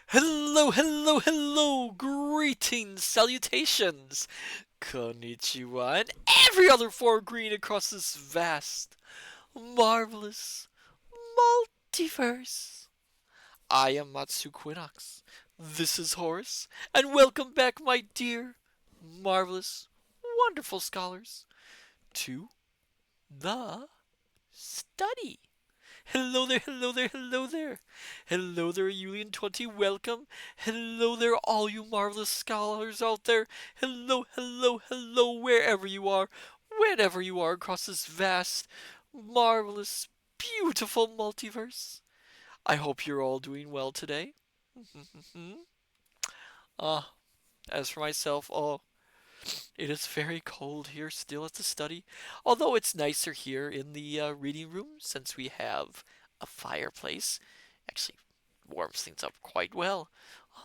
Hello, hello, hello! Greetings, salutations! Konnichiwa, and every other form of green across this vast, marvelous multiverse. I am Matsu Quinox. This is Horace, and welcome back, my dear, marvelous, wonderful scholars, to the study. Hello there, hello there, hello there. Hello there, Julian 20, welcome. Hello there, all you marvelous scholars out there. Hello, hello, hello, wherever you are, whenever you are across this vast, marvelous, beautiful multiverse. I hope you're all doing well today. uh, as for myself, it is very cold here still at the study, although it's nicer here in the reading room since we have a fireplace. Actually, warms things up quite well.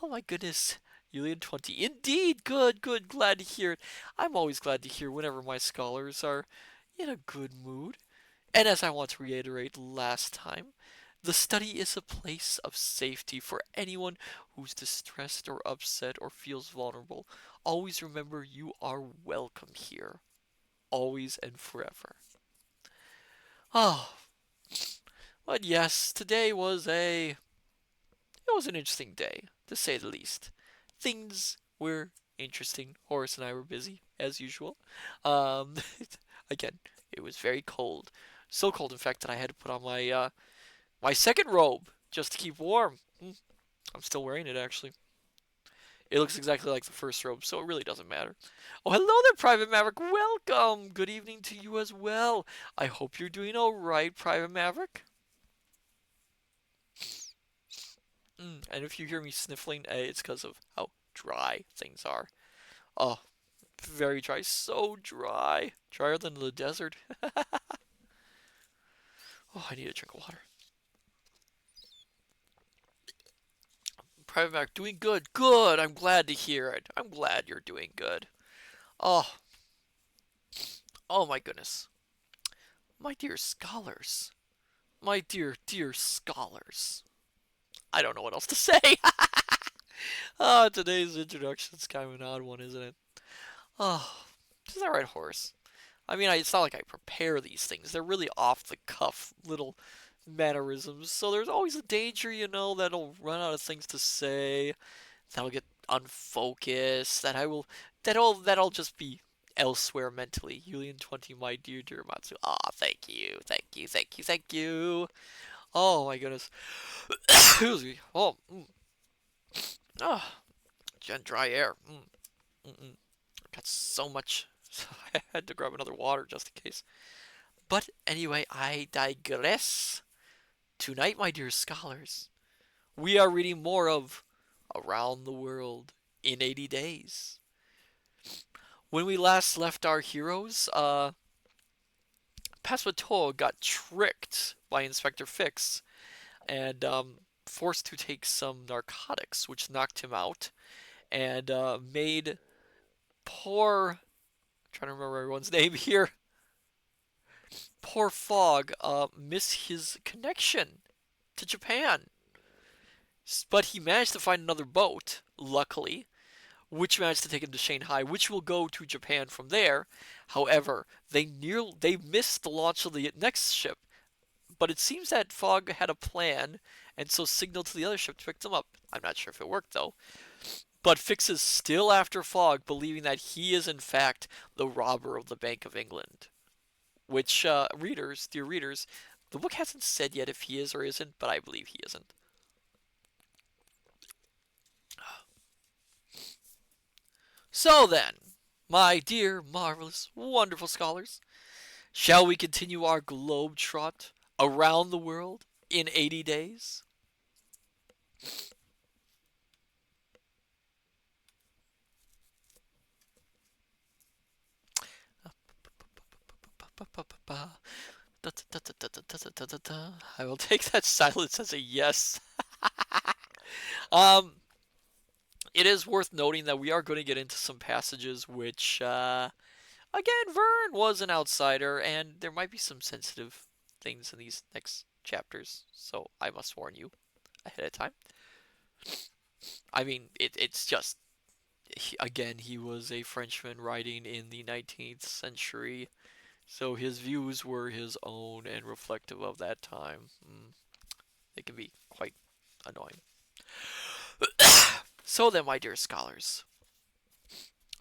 Oh my goodness, Julian 20. Indeed, good, good, glad to hear it. I'm always glad to hear whenever my scholars are in a good mood. And as I want to reiterate last time, the study is a place of safety for anyone who's distressed or upset or feels vulnerable. Always remember you are welcome here, always and forever. Oh, but yes, today was an interesting day, to say the least. Things were interesting. Horace and I were busy as usual. Um, again, it was very cold, so cold in fact that I had to put on my second robe just to keep warm. I'm still wearing it actually. It looks exactly like the first robe, so it really doesn't matter. Oh, hello there, Private Maverick. Welcome. Good evening to you as well. I hope you're doing all right, Private Maverick. And if you hear me sniffling, it's because of how dry things are. Oh, very dry. So dry. Drier than the desert. Oh, I need a drink of water. Private Maverick, doing good. Good. I'm glad to hear it. I'm glad you're doing good. Oh, oh my goodness. My dear scholars. My dear, dear scholars. I don't know what else to say. Today's introduction's kind of an odd one, isn't it? Oh, is that right, Horace? I mean, it's not like I prepare these things. They're really off the cuff little mannerisms. So there's always a danger, that I'll run out of things to say, that I'll get unfocused, that'll just be elsewhere mentally. Julian 20, my dear, dear Matsu. Thank you, thank you, thank you, thank you. Oh my goodness. Excuse me. Ah, dry air. Mm-mm. Got so much. So I had to grab another water just in case. But anyway, I digress. Tonight, my dear scholars, we are reading more of Around the World in 80 Days. When we last left our heroes, Passepartout got tricked by Inspector Fix and forced to take some narcotics, which knocked him out and made poor. I'm trying to remember everyone's name here. Poor Fogg miss his connection to Japan. But he managed to find another boat, luckily, which managed to take him to Shanghai, which will go to Japan from there. However, they missed the launch of the next ship, but it seems that Fogg had a plan and so signaled to the other ship to pick them up. I'm not sure if it worked though. But Fix is still after Fogg, believing that he is in fact the robber of the Bank of England. Which, readers, dear readers, the book hasn't said yet if he is or isn't, but I believe he isn't. So then, my dear, marvelous, wonderful scholars, shall we continue our globe trot around the world in 80 days? I will take that silence as a yes. um, it is worth noting that we are going to get into some passages which, again, Verne was an outsider, and there might be some sensitive things in these next chapters, so I must warn you ahead of time. I mean, it's just again, he was a Frenchman writing in the 19th century, so his views were his own and reflective of that time. They can be quite annoying. So then, my dear scholars,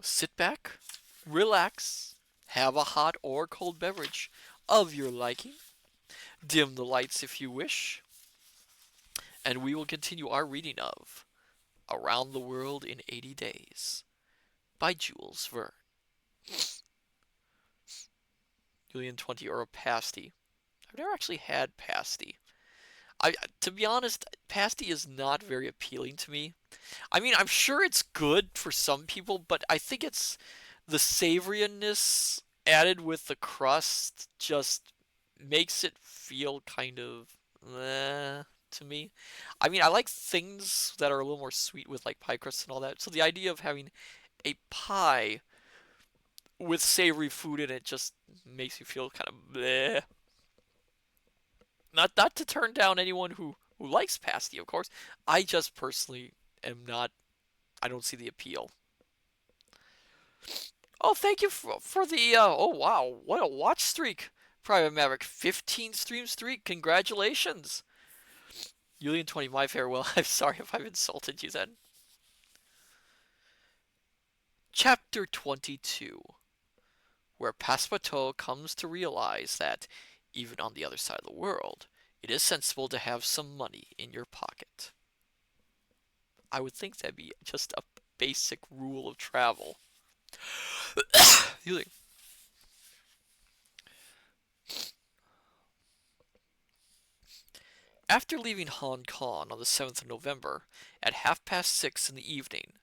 sit back, relax, have a hot or cold beverage of your liking, dim the lights if you wish, and we will continue our reading of Around the World in 80 Days by Jules Verne. Julian 20 or a pasty. I've never actually had pasty. To be honest, pasty is not very appealing to me. I mean, I'm sure it's good for some people, but I think it's the savoriness added with the crust just makes it feel kind of to me. I mean, I like things that are a little more sweet with like pie crust and all that. So the idea of having a pie with savory food in it just makes me feel kind of bleh. Not to turn down anyone who likes pasty, of course. I just personally am not. I don't see the appeal. Oh, thank you for the. Oh wow, what a watch streak, Private Maverick. 15 stream streak. Congratulations, Julian 20. My farewell. I'm sorry if I've insulted you then. Chapter 22, where Passepartout comes to realize that, even on the other side of the world, it is sensible to have some money in your pocket. I would think that'd be just a basic rule of travel. After leaving Hong Kong on the 7th of November at 6:30 in the evening,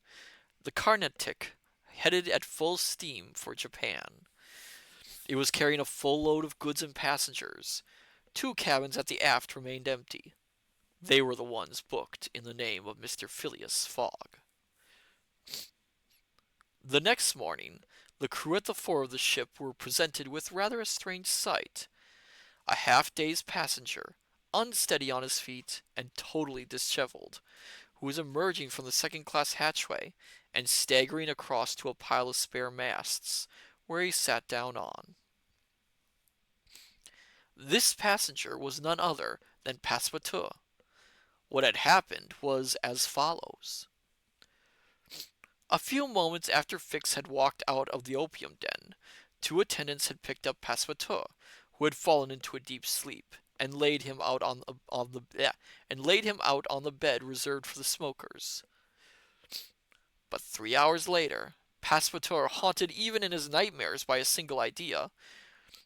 the Carnatic headed at full steam for Japan. It was carrying a full load of goods and passengers. Two cabins at the aft remained empty. They were the ones booked in the name of Mr. Phileas Fogg. The next morning, the crew at the fore of the ship were presented with rather a strange sight. A half-dazed passenger, unsteady on his feet and totally disheveled, who was emerging from the second-class hatchway and staggering across to a pile of spare masts, where he sat down on. This passenger was none other than Passepartout. What had happened was as follows. A few moments after Fix had walked out of the opium den, two attendants had picked up Passepartout, who had fallen into a deep sleep, and laid him out on the bed reserved for the smokers. But 3 hours later, Passepartout, haunted even in his nightmares by a single idea,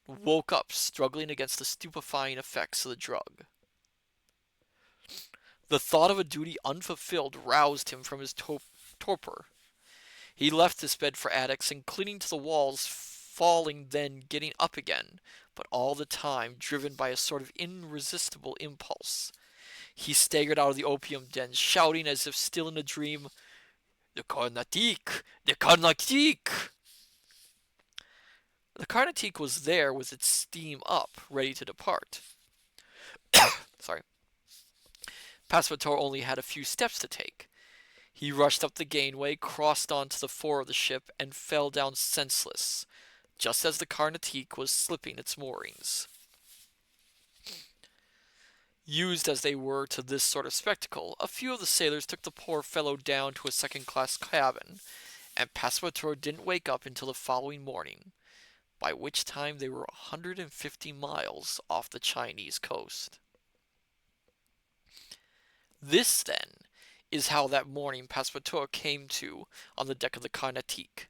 woke up struggling against the stupefying effects of the drug. The thought of a duty unfulfilled roused him from his torpor. He left his bed for addicts and clinging to the walls, falling then getting up again, but all the time driven by a sort of irresistible impulse. He staggered out of the opium den, shouting as if still in a dream, "The Carnatic! The Carnatic!" The Carnatic was there with its steam up, ready to depart. Sorry. Passepartout only had a few steps to take. He rushed up the gangway, crossed onto the fore of the ship, and fell down senseless, just as the Carnatic was slipping its moorings. Used as they were to this sort of spectacle, a few of the sailors took the poor fellow down to a second-class cabin, and Passepartout didn't wake up until the following morning, by which time they were 150 miles off the Chinese coast. This, then, is how that morning Passepartout came to on the deck of the Carnatic,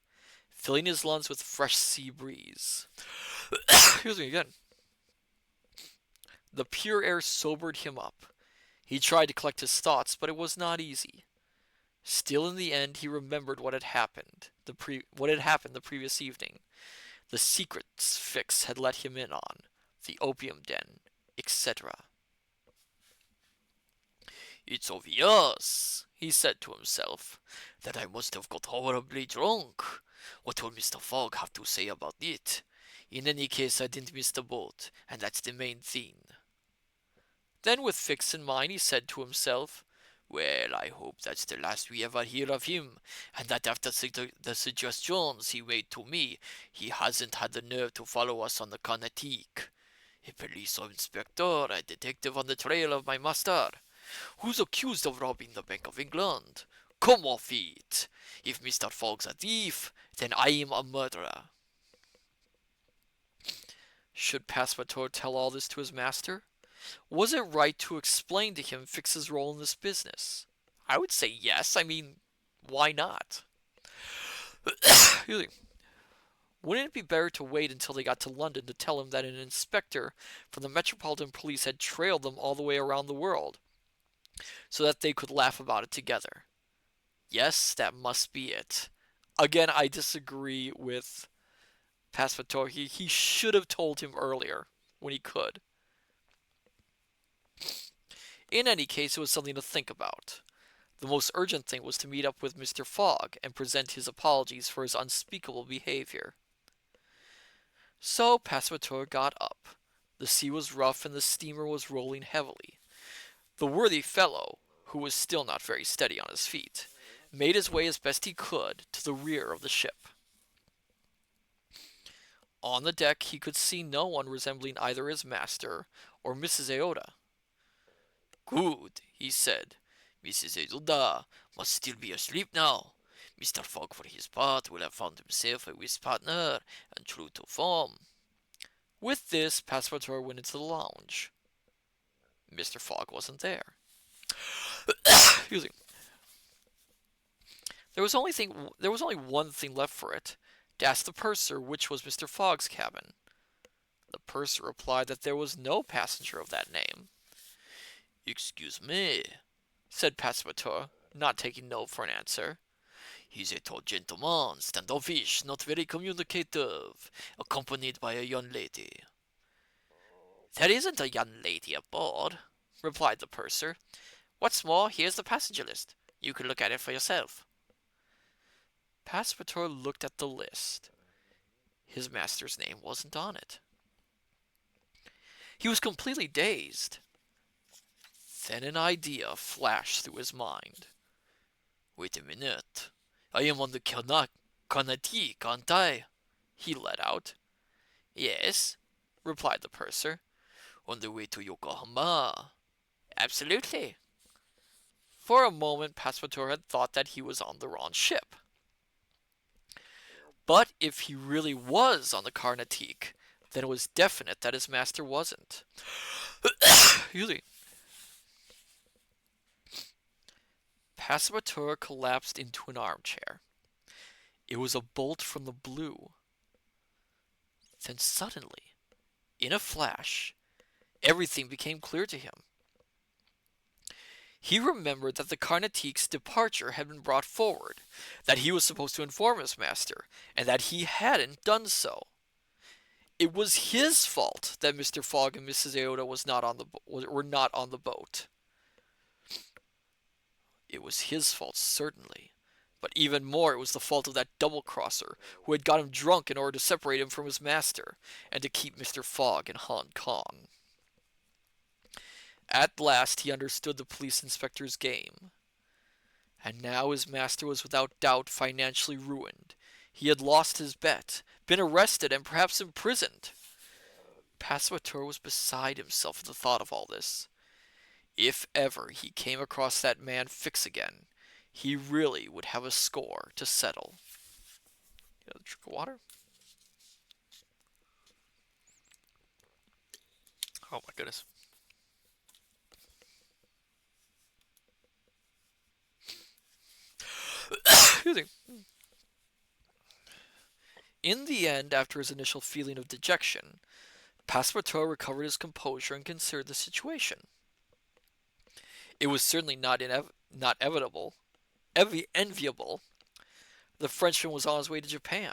filling his lungs with fresh sea breeze. Excuse me again. The pure air sobered him up. He tried to collect his thoughts, but it was not easy. Still, in the end, he remembered what had happened. The previous evening. The secrets Fix had let him in on, the opium den, etc. "It's obvious," he said to himself, "that I must have got horribly drunk. What will Mr. Fogg have to say about it? In any case, I didn't miss the boat, and that's the main thing." Then, with Fix in mind, he said to himself, Well, I hope that's the last we ever hear of him, and that after the suggestions he made to me, he hasn't had the nerve to follow us on the Carnatic. A police inspector, a detective on the trail of my master, who's accused of robbing the Bank of England. Come off it! If Mr. Fogg's a thief, then I am a murderer. Should Passepartout tell all this to his master? Was it right to explain to him Fix's role in this business? I would say yes. I mean, why not? Wouldn't it be better to wait until they got to London to tell him that an inspector from the Metropolitan Police had trailed them all the way around the world, so that they could laugh about it together? Yes, that must be it. Again, I disagree with Passepartout. He should have told him earlier when he could. In any case, it was something to think about. The most urgent thing was to meet up with Mr. Fogg and present his apologies for his unspeakable behavior. So Passepartout got up. The sea was rough and the steamer was rolling heavily. The worthy fellow, who was still not very steady on his feet, made his way as best he could to the rear of the ship. On the deck he could see no one resembling either his master or Mrs. Aouda. "Good," he said. "Mrs. Aouda must still be asleep now. Mr. Fogg, for his part, will have found himself a whist partner, and true to form." With this, Passepartout went into the lounge. Mr. Fogg wasn't there. Excuse me. There was only one thing left for it: to ask the purser which was Mr. Fogg's cabin. The purser replied that there was no passenger of that name. "Excuse me," said Passepartout, not taking no for an answer. "He's a tall gentleman, standoffish, not very communicative, accompanied by a young lady." "There isn't a young lady aboard," replied the purser. "What's more, here's the passenger list. You can look at it for yourself." Passepartout looked at the list. His master's name wasn't on it. He was completely dazed. Then an idea flashed through his mind. "Wait a minute. I am on the Carnatic, aren't I?" he let out. "Yes," replied the purser. "On the way to Yokohama." "Absolutely." For a moment Passepartout had thought that he was on the wrong ship. But if he really was on the Carnatic, then it was definite that his master wasn't. Passepartout collapsed into an armchair. It was a bolt from the blue. Then suddenly, in a flash, everything became clear to him. He remembered that the Carnatic's departure had been brought forward, that he was supposed to inform his master, and that he hadn't done so. It was his fault that Mr. Fogg and Mrs. Aouda were not on the boat. It was his fault, certainly, but even more it was the fault of that double-crosser who had got him drunk in order to separate him from his master and to keep Mr. Fogg in Hong Kong. At last he understood the police inspector's game. And now his master was without doubt financially ruined. He had lost his bet, been arrested, and perhaps imprisoned. Passepartout was beside himself at the thought of all this. If ever he came across that man Fix again, he really would have a score to settle. Another drink of water. Oh my goodness. Excuse me. In the end, after his initial feeling of dejection, Passepartout recovered his composure and considered the situation. It was certainly not enviable. The Frenchman was on his way to Japan.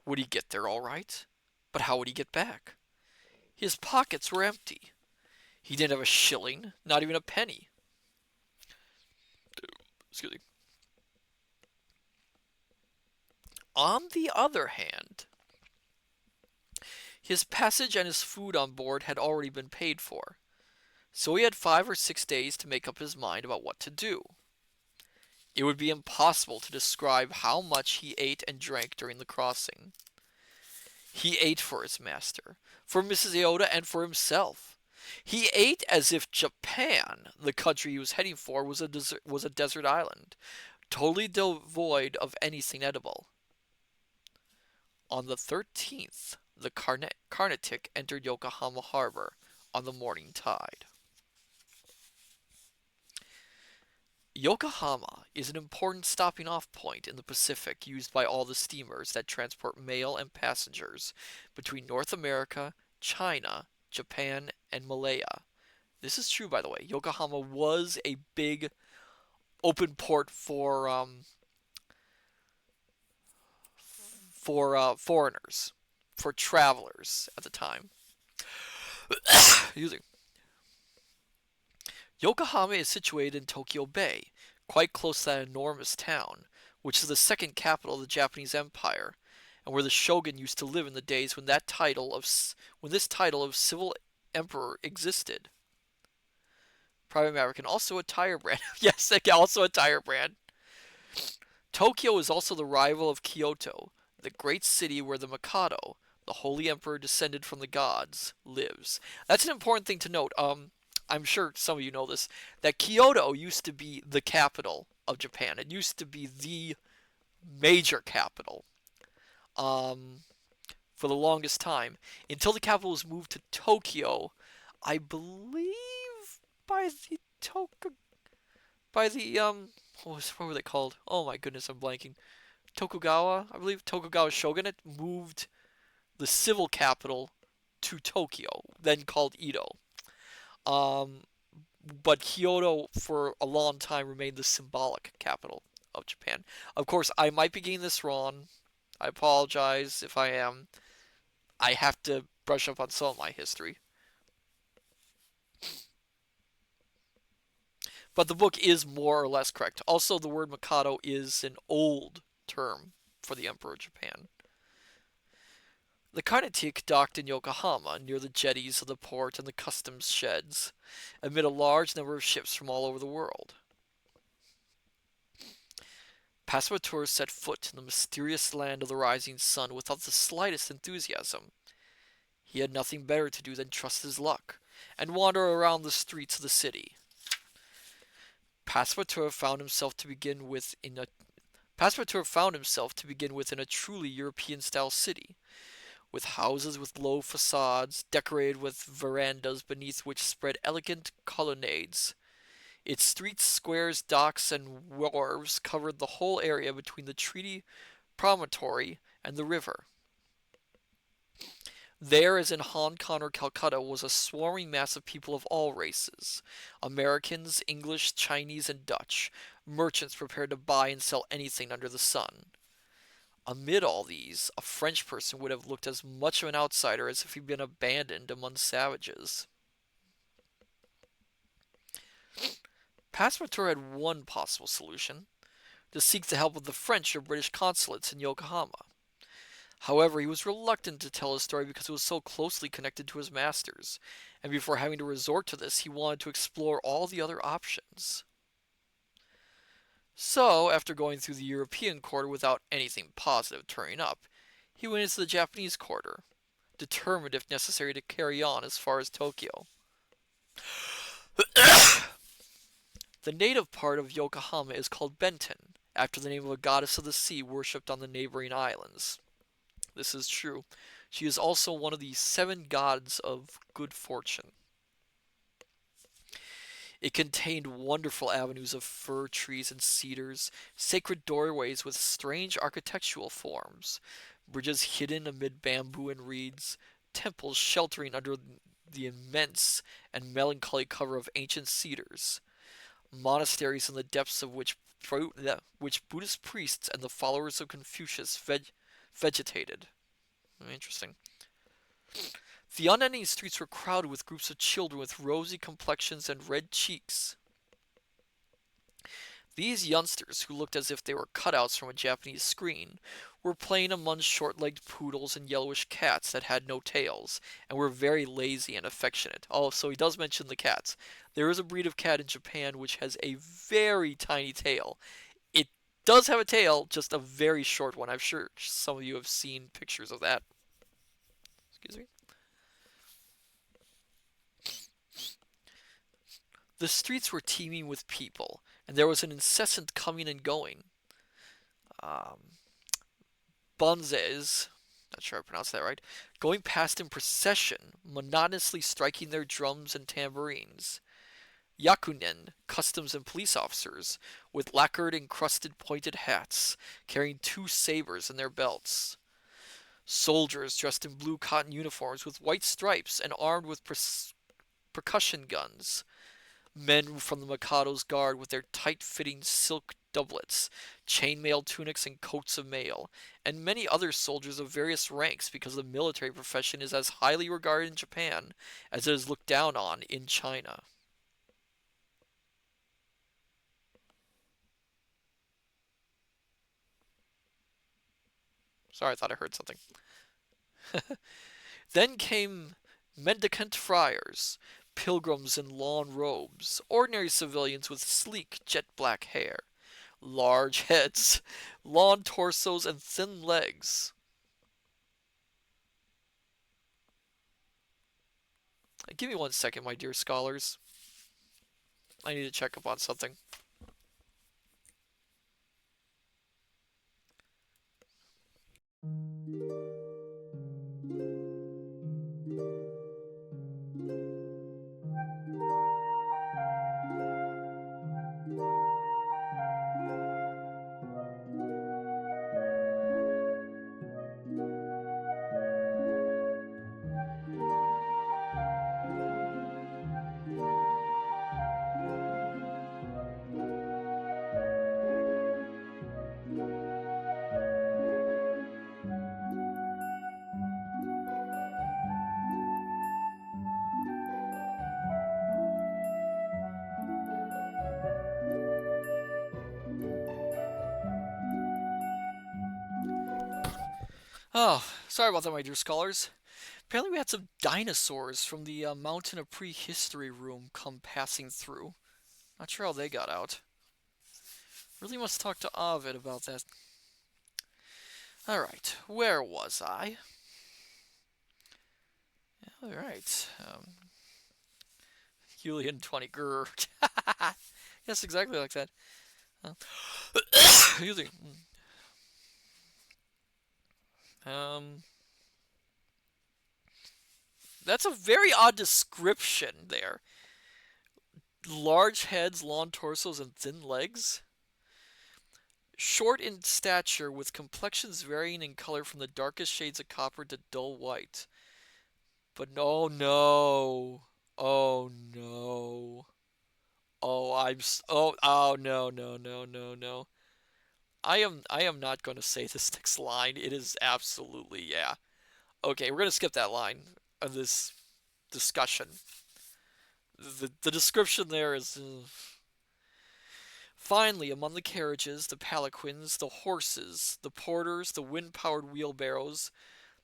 Would he get there all right? But how would he get back? His pockets were empty. He didn't have a shilling, not even a penny. Excuse me. On the other hand, his passage and his food on board had already been paid for. So he had 5 or 6 days to make up his mind about what to do. It would be impossible to describe how much he ate and drank during the crossing. He ate for his master, for Mrs. Iota, and for himself. He ate as if Japan, the country he was heading for, was a desert island, totally devoid of anything edible. On the 13th, the Carnatic entered Yokohama harbor on the morning tide. Yokohama is an important stopping off point in the Pacific used by all the steamers that transport mail and passengers between North America, China, Japan, and Malaya. This is true, by the way. Yokohama was a big open port for foreigners, for travelers at the time. Yokohama is situated in Tokyo Bay, quite close to that enormous town, which is the second capital of the Japanese Empire, and where the shogun used to live in the days when this title of civil emperor existed. Private American, also a tire brand. Yes, also a tire brand. Tokyo is also the rival of Kyoto, the great city where the Mikado, the holy emperor descended from the gods, lives. That's an important thing to note. I'm sure some of you know this, that Kyoto used to be the capital of Japan. It used to be the major capital um, for the longest time until the capital was moved to Tokyo. I believe by the what were they called? Oh my goodness, I'm blanking. Tokugawa, I believe Tokugawa shogunate moved the civil capital to Tokyo, then called Edo. Um, but Kyoto for a long time remained the symbolic capital of Japan. Of course, I might be getting this wrong. I apologize if I am. I have to brush up on some of my history. But the book is more or less correct. Also, the word Mikado is an old term for the Emperor of Japan. The Carnatic docked in Yokohama near the jetties of the port and the customs sheds, amid a large number of ships from all over the world. Passepartout set foot in the mysterious land of the rising sun without the slightest enthusiasm. He had nothing better to do than trust his luck and wander around the streets of the city. Passepartout found himself to begin with in a truly European-style city, with houses with low facades, decorated with verandas beneath which spread elegant colonnades. Its streets, squares, docks, and wharves covered the whole area between the treaty promontory and the river. There, as in Hong Kong or Calcutta, was a swarming mass of people of all races: Americans, English, Chinese, and Dutch, merchants prepared to buy and sell anything under the sun. Amid all these, a French person would have looked as much of an outsider as if he'd been abandoned among savages. Passepartout had one possible solution: to seek the help of the French or British consulates in Yokohama. However, he was reluctant to tell his story because it was so closely connected to his master's, and before having to resort to this, he wanted to explore all the other options. So, after going through the European quarter without anything positive turning up, he went into the Japanese quarter, determined if necessary to carry on as far as Tokyo. The native part of Yokohama is called Benten, after the name of a goddess of the sea worshipped on the neighboring islands. This is true. She is also one of the 7 gods of good fortune. It contained wonderful avenues of fir trees and cedars, sacred doorways with strange architectural forms, bridges hidden amid bamboo and reeds, temples sheltering under the immense and melancholy cover of ancient cedars, monasteries in the depths of which Buddhist priests and the followers of Confucius vegetated. Interesting. The unending streets were crowded with groups of children with rosy complexions and red cheeks. These youngsters, who looked as if they were cutouts from a Japanese screen, were playing among short-legged poodles and yellowish cats that had no tails, and were very lazy and affectionate. Oh, so he does mention the cats. There is a breed of cat in Japan which has a very tiny tail. It does have a tail, just a very short one. I'm sure some of you have seen pictures of that. Excuse me. The streets were teeming with people, and there was an incessant coming and going. Um, Bonzes, not sure I pronounced that right, going past in procession, monotonously striking their drums and tambourines. Yakunen, customs and police officers, with lacquered encrusted pointed hats, carrying two sabers in their belts. Soldiers dressed in blue cotton uniforms with white stripes and armed with percussion guns. Men from the Mikado's guard with their tight-fitting silk doublets, chain-mail tunics and coats of mail, and many other soldiers of various ranks because the military profession is as highly regarded in Japan as it is looked down on in China. Sorry, I thought I heard something. Then came mendicant friars, pilgrims in lawn robes, ordinary civilians with sleek jet black hair, large heads, long torsos, and thin legs. Give me 1 second, my dear scholars. I need to check up on something. Oh, sorry about that, my dear scholars. Apparently, we had some dinosaurs from the Mountain of Prehistory room come passing through. Not sure how they got out. Really must talk to Ovid about that. Alright, where was I? Alright. Julian 20 grr. Yes, exactly like that. Uh, Excuse Um, that's a very odd description there. Large heads, long torsos, and thin legs. Short in stature, with complexions varying in color from the darkest shades of copper to dull white. But no, no. Oh no. Oh no, no, no, no, no. I am not going to say this next line. It is absolutely, yeah. Okay, we're going to skip that line of this discussion. The description there is finally, among the carriages, the palanquins, the horses, the porters, the wind-powered wheelbarrows,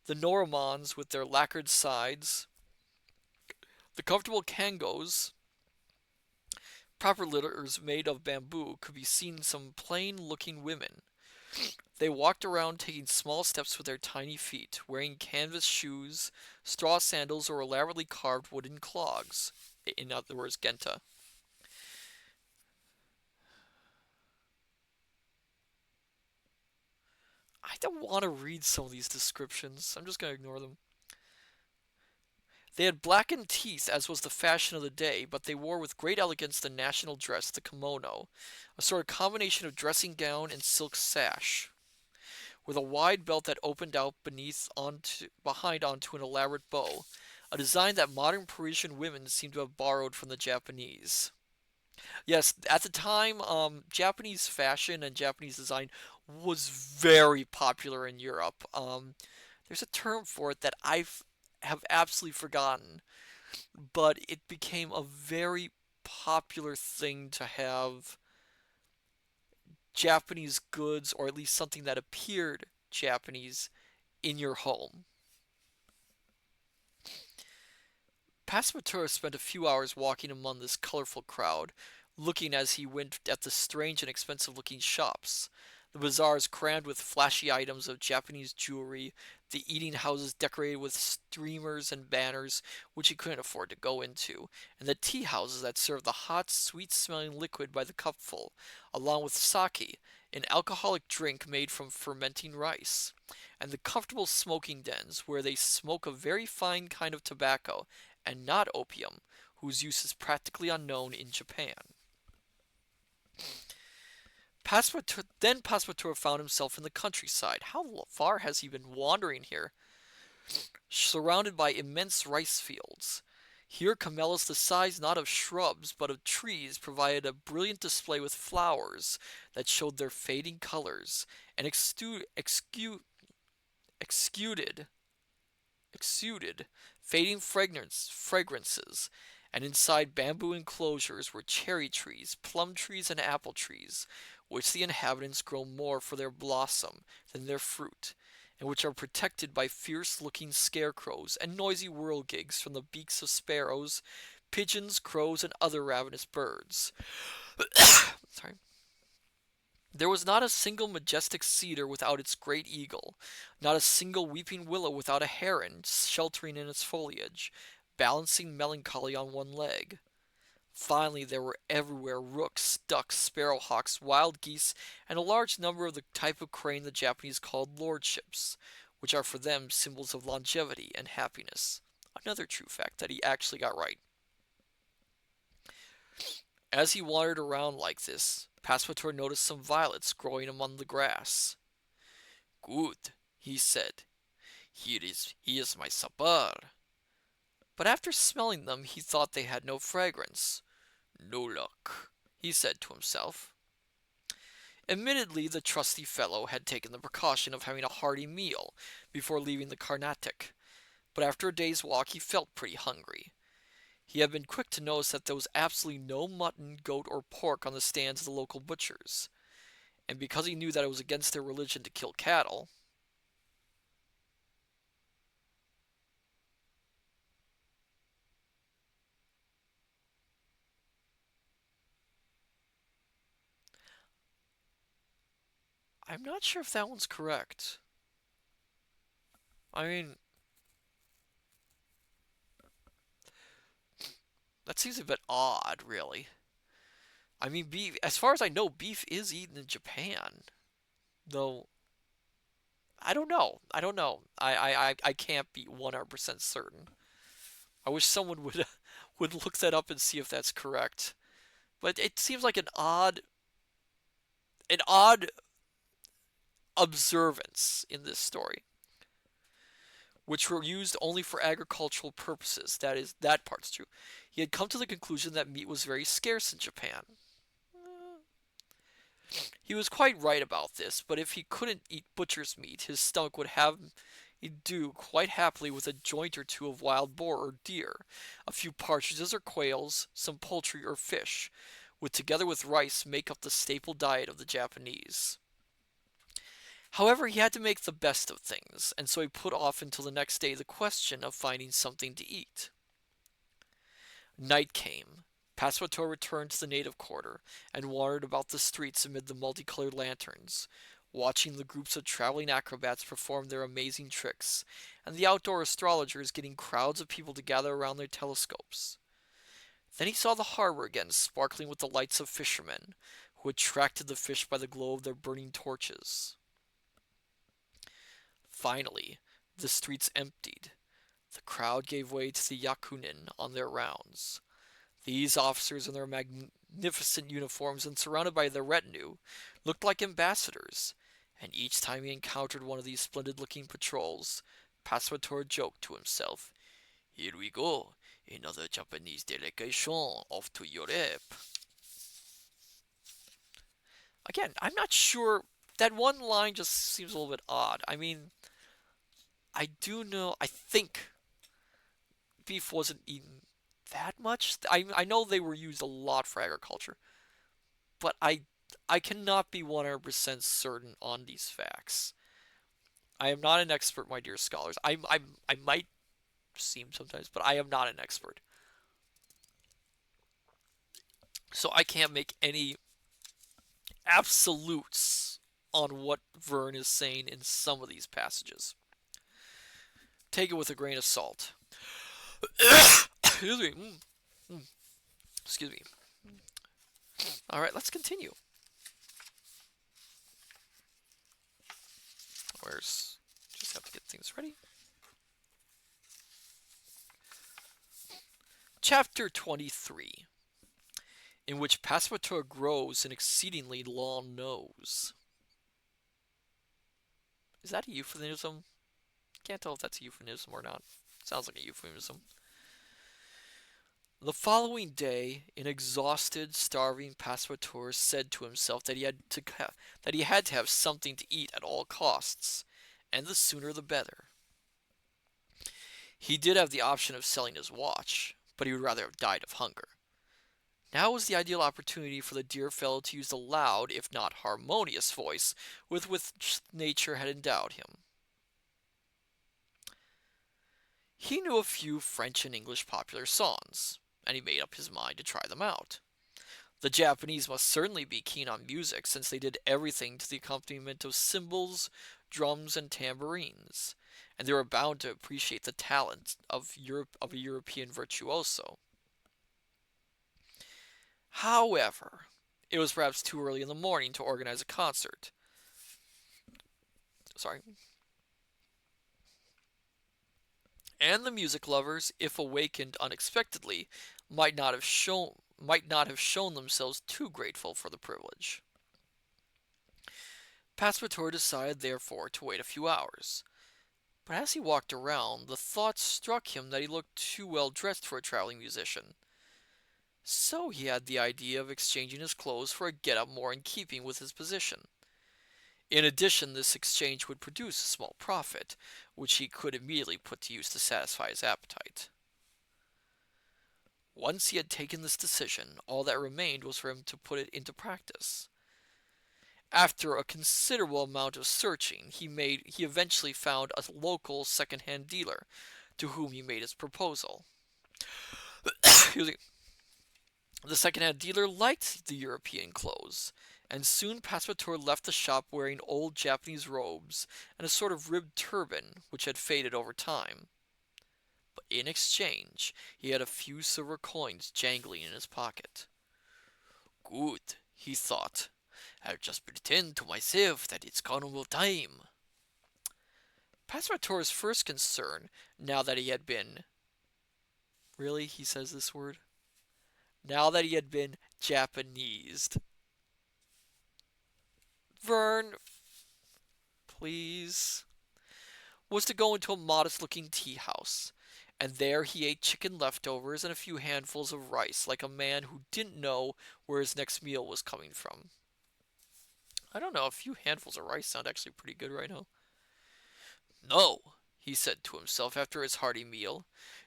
the Normans with their lacquered sides, the comfortable kangos, proper litters made of bamboo, could be seen some plain-looking women. They walked around taking small steps with their tiny feet, wearing canvas shoes, straw sandals, or elaborately carved wooden clogs. In other words, genta. I don't want to read some of these descriptions. I'm just going to ignore them. They had blackened teeth, as was the fashion of the day, but they wore with great elegance the national dress, the kimono, a sort of combination of dressing gown and silk sash, with a wide belt that opened out behind onto an elaborate bow, a design that modern Parisian women seem to have borrowed from the Japanese. Yes, at the time, Japanese fashion and Japanese design was very popular in Europe. There's a term for it that have absolutely forgotten, but it became a very popular thing to have Japanese goods, or at least something that appeared Japanese, in your home. Passepartout spent a few hours walking among this colorful crowd, looking as he went at the strange and expensive looking shops, the bazaars crammed with flashy items of Japanese jewelry, the eating houses decorated with streamers and banners which he couldn't afford to go into, and the tea houses that served the hot, sweet smelling liquid by the cupful, along with sake, an alcoholic drink made from fermenting rice, and the comfortable smoking dens where they smoke a very fine kind of tobacco and not opium, whose use is practically unknown in Japan. Then Passepartout found himself in the countryside. How far has he been wandering here? Surrounded by immense rice fields. Here camellias the size not of shrubs but of trees provided a brilliant display with flowers that showed their fading colors and exuded fading fragrances, and inside bamboo enclosures were cherry trees, plum trees, and apple trees, which the inhabitants grow more for their blossom than their fruit, and which are protected by fierce-looking scarecrows and noisy whirligigs from the beaks of sparrows, pigeons, crows, and other ravenous birds. Sorry. There was not a single majestic cedar without its great eagle, not a single weeping willow without a heron sheltering in its foliage, balancing melancholy on one leg. Finally, there were everywhere rooks, ducks, sparrowhawks, wild geese, and a large number of the type of crane the Japanese called lordships, which are for them symbols of longevity and happiness. Another true fact that he actually got right. As he wandered around like this, Passepartout noticed some violets growing among the grass. "Good," he said. Here's my supper." But after smelling them, he thought they had no fragrance. "No luck," he said to himself. Admittedly, the trusty fellow had taken the precaution of having a hearty meal before leaving the Carnatic, but after a day's walk he felt pretty hungry. He had been quick to notice that there was absolutely no mutton, goat, or pork on the stands of the local butchers, and because he knew that it was against their religion to kill cattle, I'm not sure if that one's correct. I mean, that seems a bit odd, really. I mean, beef, as far as I know, beef is eaten in Japan, though I don't know. I don't know. I can't be 100% certain. I wish someone would would look that up and see if that's correct. But it seems like an odd observance in this story, which were used only for agricultural purposes. That part's true. He had come to the conclusion that meat was very scarce in Japan. He was quite right about this, but if he couldn't eat butcher's meat, his stomach would have he'd do quite happily with a joint or two of wild boar or deer, a few partridges or quails, some poultry or fish, which together with rice make up the staple diet of the Japanese. However, he had to make the best of things, and so he put off until the next day the question of finding something to eat. Night came. Passepartout returned to the native quarter, and wandered about the streets amid the multicolored lanterns, watching the groups of traveling acrobats perform their amazing tricks, and the outdoor astrologers getting crowds of people to gather around their telescopes. Then he saw the harbor again sparkling with the lights of fishermen, who attracted the fish by the glow of their burning torches. Finally, the streets emptied. The crowd gave way to the yakunin on their rounds. These officers in their magnificent uniforms and surrounded by their retinue looked like ambassadors, and each time he encountered one of these splendid-looking patrols, Passepartout joked to himself, "Here we go, another Japanese delegation off to Europe." Again, I'm not sure. That one line just seems a little bit odd. I mean, I do know, I think beef wasn't eaten that much. I know they were used a lot for agriculture, but I I cannot be 100% certain on these facts. I am not an expert, my dear scholars. I might seem sometimes, but I am not an expert. So I can't make any absolutes on what Verne is saying in some of these passages. Take it with a grain of salt. Excuse me. Excuse me. All right, let's continue. Where's just have to get things ready. Chapter 23, in which Passepartout grows an exceedingly long nose. Is that a euphemism? Can't tell if that's a euphemism or not. Sounds like a euphemism. The following day, an exhausted, starving Passepartout said to himself that he had to have something to eat at all costs, and the sooner the better. He did have the option of selling his watch, but he would rather have died of hunger. Now was the ideal opportunity for the dear fellow to use the loud, if not harmonious voice with which nature had endowed him. He knew a few French and English popular songs, and he made up his mind to try them out. The Japanese must certainly be keen on music, since they did everything to the accompaniment of cymbals, drums, and tambourines, and they were bound to appreciate the talent of a European virtuoso. However, it was perhaps too early in the morning to organize a concert. Sorry. And the music lovers, if awakened unexpectedly, might not have shown themselves too grateful for the privilege. Passepartout decided therefore to wait a few hours. But as he walked around, the thought struck him that he looked too well dressed for a traveling musician. So he had the idea of exchanging his clothes for a get-up more in keeping with his position. In addition, this exchange would produce a small profit, which he could immediately put to use to satisfy his appetite. Once he had taken this decision, all that remained was for him to put it into practice. After a considerable amount of searching, he eventually found a local second-hand dealer, to whom he made his proposal. The second-hand dealer liked the European clothes, and soon Passepartout left the shop wearing old Japanese robes and a sort of ribbed turban which had faded over time. But in exchange, he had a few silver coins jangling in his pocket. Good, he thought. I'll just pretend to myself that it's carnival time. Passepartout's first concern, now that he had been... Really, he says this word? Now that he had been Japanesed. Verne, please, was to go into a modest-looking tea-house, and there he ate chicken leftovers and a few handfuls of rice, like a man who didn't know where his next meal was coming from. I don't know, a few handfuls of rice sound actually pretty good right now. No, he said to himself after his hearty meal,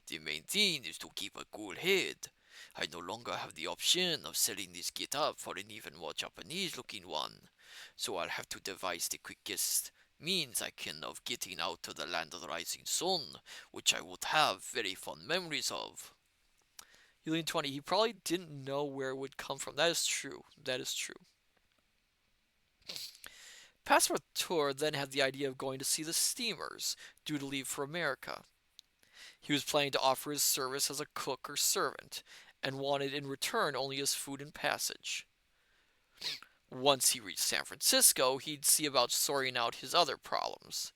the main thing is to keep a cool head. I no longer have the option of selling this get-up for an even more Japanese-looking one, so I'll have to devise the quickest means I can of getting out to the land of the rising sun, which I would have very fond memories of. Helium 20, he probably didn't know where it would come from. That is true. That is true. Passepartout then had the idea of going to see the steamers, due to leave for America. He was planning to offer his service as a cook or servant, and wanted in return only his food and passage. Once he reached San Francisco, he'd see about sorting out his other problems.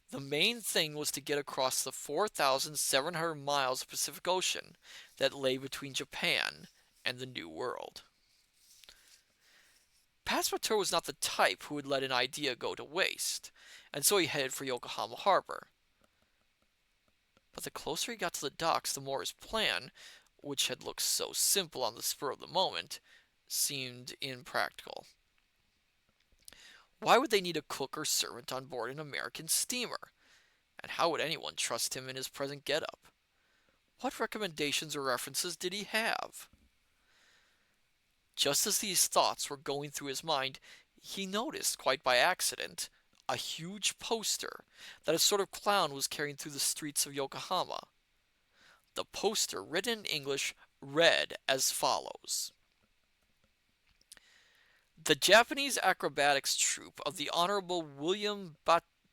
The main thing was to get across the 4,700 miles of Pacific Ocean that lay between Japan and the New World. Passepartout was not the type who would let an idea go to waste, and so he headed for Yokohama Harbor. But the closer he got to the docks, the more his plan, which had looked so simple on the spur of the moment, seemed impractical. Why would they need a cook or servant on board an American steamer? And how would anyone trust him in his present get-up? What recommendations or references did he have? Just as these thoughts were going through his mind, he noticed, quite by accident, a huge poster that a sort of clown was carrying through the streets of Yokohama. The poster, written in English, read as follows: The Japanese acrobatics troupe of the Honorable William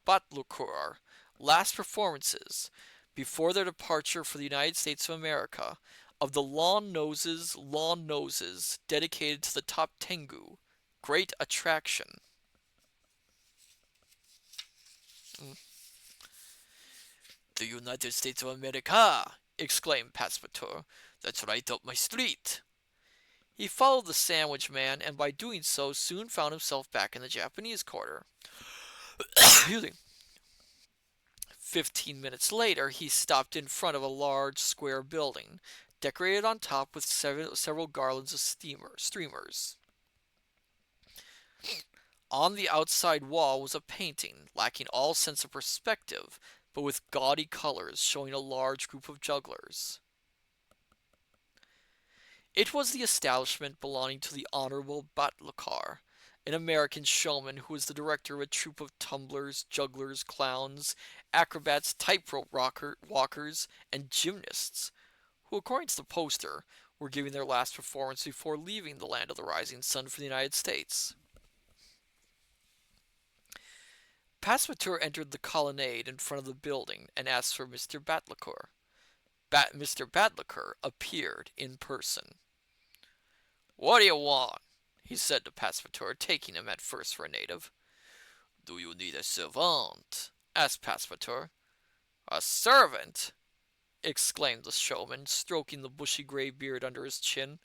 Batlucor last performances before their departure for the United States of America of the Lawn Noses dedicated to the top Tengu. Great attraction. The United States of America! Exclaimed Passepartout. That's right up my street. He followed the sandwich man, and by doing so soon found himself back in the Japanese quarter. 15 minutes later, he stopped in front of a large square building, decorated on top with several garlands of streamers. On the outside wall was a painting, lacking all sense of perspective, but with gaudy colors, showing a large group of jugglers. It was the establishment belonging to the Honorable Batlacar, an American showman who was the director of a troupe of tumblers, jugglers, clowns, acrobats, tightrope walkers, and gymnasts, who, according to the poster, were giving their last performance before leaving the land of the rising sun for the United States. Passepartout entered the colonnade in front of the building and asked for Mr. Batlacour. Mr. Batlacour appeared in person. "What do you want?" he said to Passepartout, taking him at first for a native. "Do you need a servant?" asked Passepartout. "A servant!" exclaimed the showman, stroking the bushy gray beard under his chin.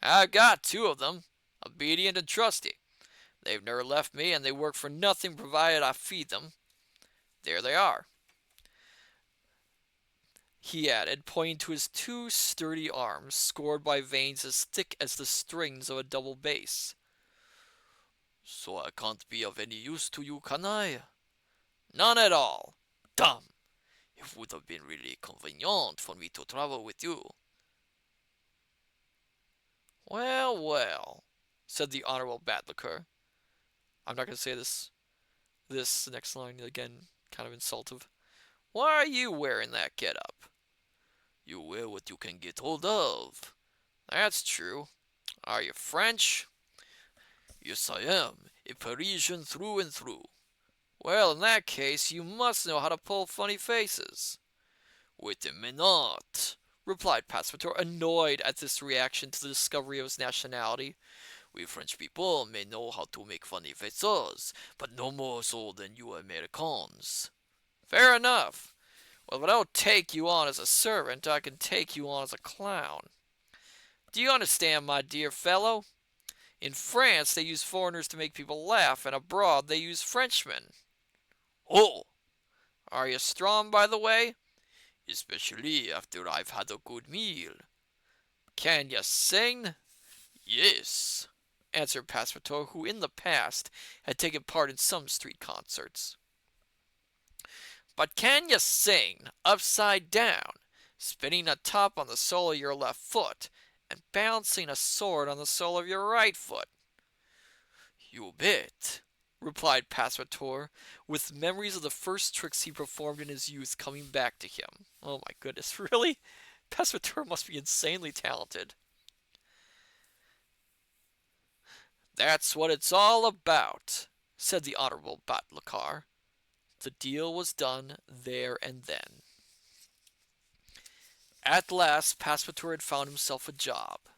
"I've got two of them, obedient and trusty. They've never left me, and they work for nothing provided I feed them. There they are," he added, pointing to his two sturdy arms, scored by veins as thick as the strings of a double bass. "So I can't be of any use to you, can I?" "None at all." "Dumb! It would have been really convenient for me to travel with you." "Well, well," said the Honorable Batlacour. I'm not going to say this next line again, kind of insultive. "Why are you wearing that get-up?" "You wear what you can get hold of." "That's true. Are you French?" "Yes, I am. A Parisian through and through." "Well, in that case, you must know how to pull funny faces." "Wait a minute," replied Passepartout, annoyed at this reaction to the discovery of his nationality. "We French people may know how to make funny faces, but no more so than you Americans." "Fair enough. Well, if I don't take you on as a servant, I can take you on as a clown. Do you understand, my dear fellow? In France they use foreigners to make people laugh, and abroad they use Frenchmen." "Oh! Are you strong, by the way?" "Especially after I've had a good meal." "Can you sing?" "Yes," answered Passepartout, who in the past had taken part in some street concerts. "But can you sing upside down, spinning a top on the sole of your left foot, and balancing a sword on the sole of your right foot?" "You bet," replied Passepartout, with memories of the first tricks he performed in his youth coming back to him. Oh my goodness, really? Passepartout must be insanely talented. "That's what it's all about," said the Honorable Batlacar. The deal was done there and then. At last Passepartout had found himself a job.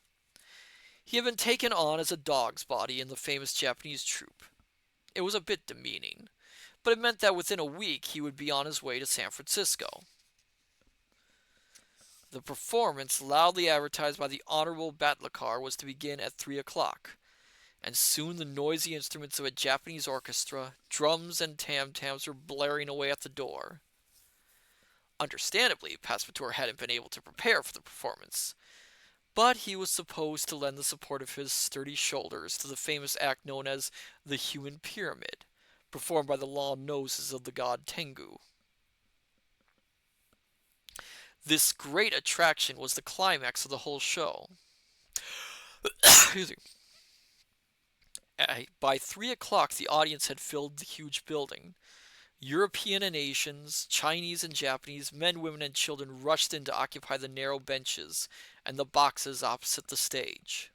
He had been taken on as a dog's body in the famous Japanese troupe. It was a bit demeaning, but it meant that within a week he would be on his way to San Francisco. The performance, loudly advertised by the Honorable Batlacar, was to begin at 3 o'clock, and soon the noisy instruments of a Japanese orchestra, drums and tam-tams, were blaring away at the door. Understandably, Passepartout hadn't been able to prepare for the performance, but he was supposed to lend the support of his sturdy shoulders to the famous act known as the Human Pyramid, performed by the long noses of the god Tengu. This great attraction was the climax of the whole show. Excuse me. By 3 o'clock, the audience had filled the huge building. European and Asians, Chinese and Japanese, men, women, and children rushed in to occupy the narrow benches and the boxes opposite the stage.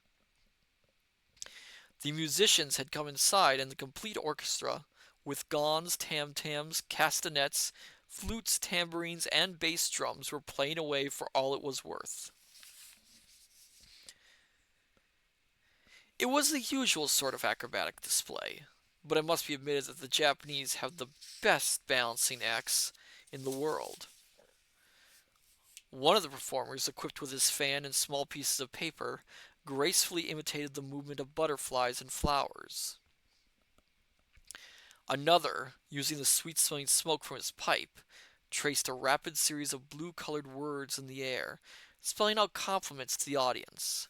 The musicians had come inside, and the complete orchestra, with gongs, tam-tams, castanets, flutes, tambourines, and bass drums, were playing away for all it was worth. It was the usual sort of acrobatic display, but it must be admitted that the Japanese have the best balancing acts in the world. One of the performers, equipped with his fan and small pieces of paper, gracefully imitated the movement of butterflies and flowers. Another, using the sweet smelling smoke from his pipe, traced a rapid series of blue colored words in the air, spelling out compliments to the audience.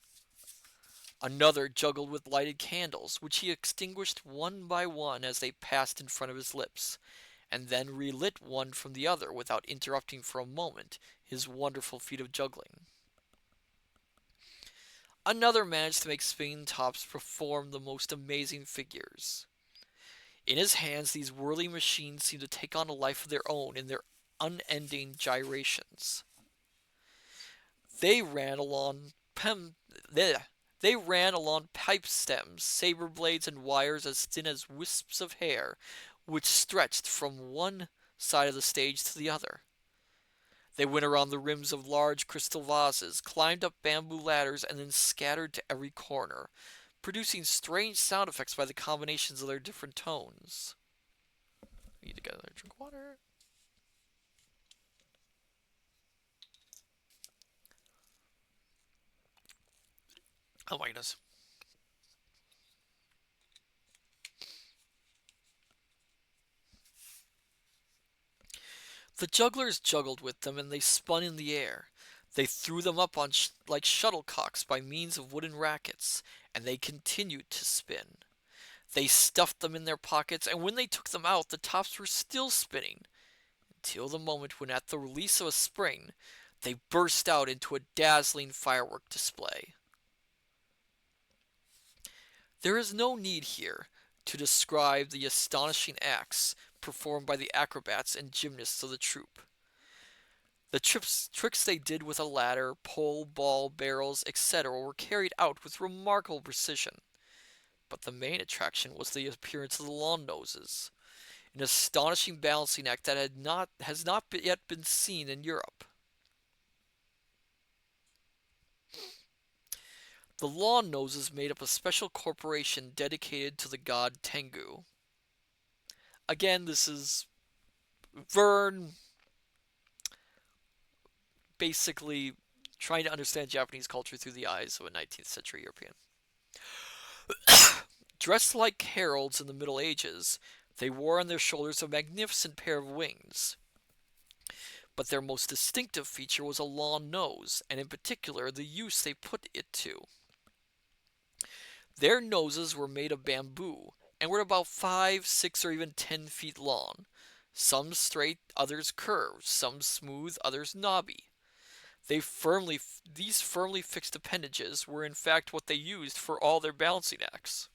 Another juggled with lighted candles, which he extinguished one by one as they passed in front of his lips, and then relit one from the other without interrupting for a moment his wonderful feat of juggling. Another managed to make spinning tops perform the most amazing figures. In his hands, these whirling machines seemed to take on a life of their own in their unending gyrations. They ran along pem- they ran along pipe stems, saber blades, and wires as thin as wisps of hair, which stretched from one side of the stage to the other. They went around the rims of large crystal vases, climbed up bamboo ladders, and then scattered to every corner, producing strange sound effects by the combinations of their different tones. I need to get another drink of water. Oh my goodness. The jugglers juggled with them, and they spun in the air. They threw them up on like shuttlecocks by means of wooden rackets, and they continued to spin. They stuffed them in their pockets, and when they took them out, the tops were still spinning, until the moment when, at the release of a spring, they burst out into a dazzling firework display. There is no need here to describe the astonishing acts performed by the acrobats and gymnasts of the troupe. The tricks they did with a ladder, pole, ball, barrels, etc., were carried out with remarkable precision. But the main attraction was the appearance of the lawn noses, an astonishing balancing act that has not yet been seen in Europe. The lawn noses made up a special corporation dedicated to the god Tengu. Again, this is Verne basically trying to understand Japanese culture through the eyes of a 19th century European. Dressed like heralds in the Middle Ages, they wore on their shoulders a magnificent pair of wings. But their most distinctive feature was a long nose, and in particular the use they put it to. Their noses were made of bamboo, and were about 5, 6, or even 10 feet long. Some straight, others curved, some smooth, others knobby. These firmly fixed appendages were in fact what they used for all their balancing acts.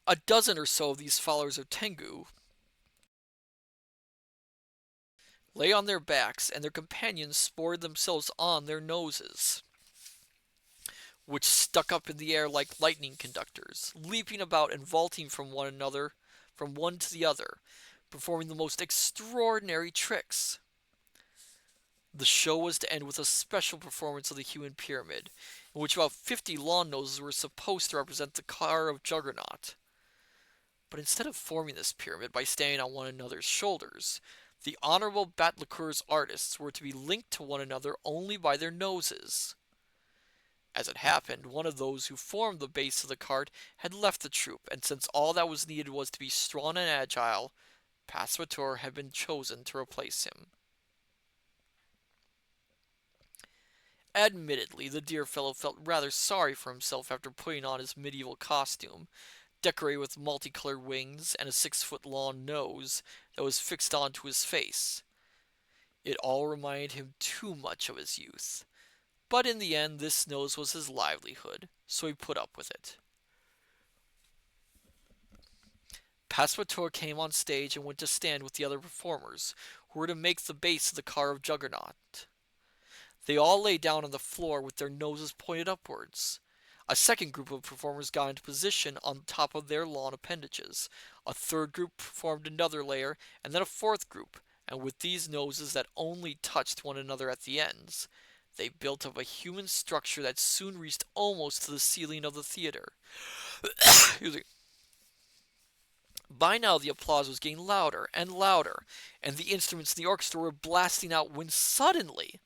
A dozen or so of these followers of Tengu lay on their backs, and their companions sported themselves on their noses, which stuck up in the air like lightning conductors, leaping about and vaulting from one to the other, performing the most extraordinary tricks. The show was to end with a special performance of the human pyramid, in which about 50 lawn noses were supposed to represent the car of Juggernaut. But instead of forming this pyramid by standing on one another's shoulders, the Honorable Batlacour's artists were to be linked to one another only by their noses. As it happened, one of those who formed the base of the cart had left the troupe, and since all that was needed was to be strong and agile, Passepartout had been chosen to replace him. Admittedly, the dear fellow felt rather sorry for himself after putting on his medieval costume, decorated with multicolored wings and a 6-foot long nose that was fixed onto his face. It all reminded him too much of his youth. But in the end, this nose was his livelihood, so he put up with it. Passepartout came on stage and went to stand with the other performers, who were to make the base of the car of Juggernaut. They all lay down on the floor with their noses pointed upwards. A second group of performers got into position on top of their lawn appendages. A third group formed another layer, and then a fourth group, and with these noses that only touched one another at the ends, they built up a human structure that soon reached almost to the ceiling of the theater. By now the applause was getting louder and louder, and the instruments in the orchestra were blasting out when suddenly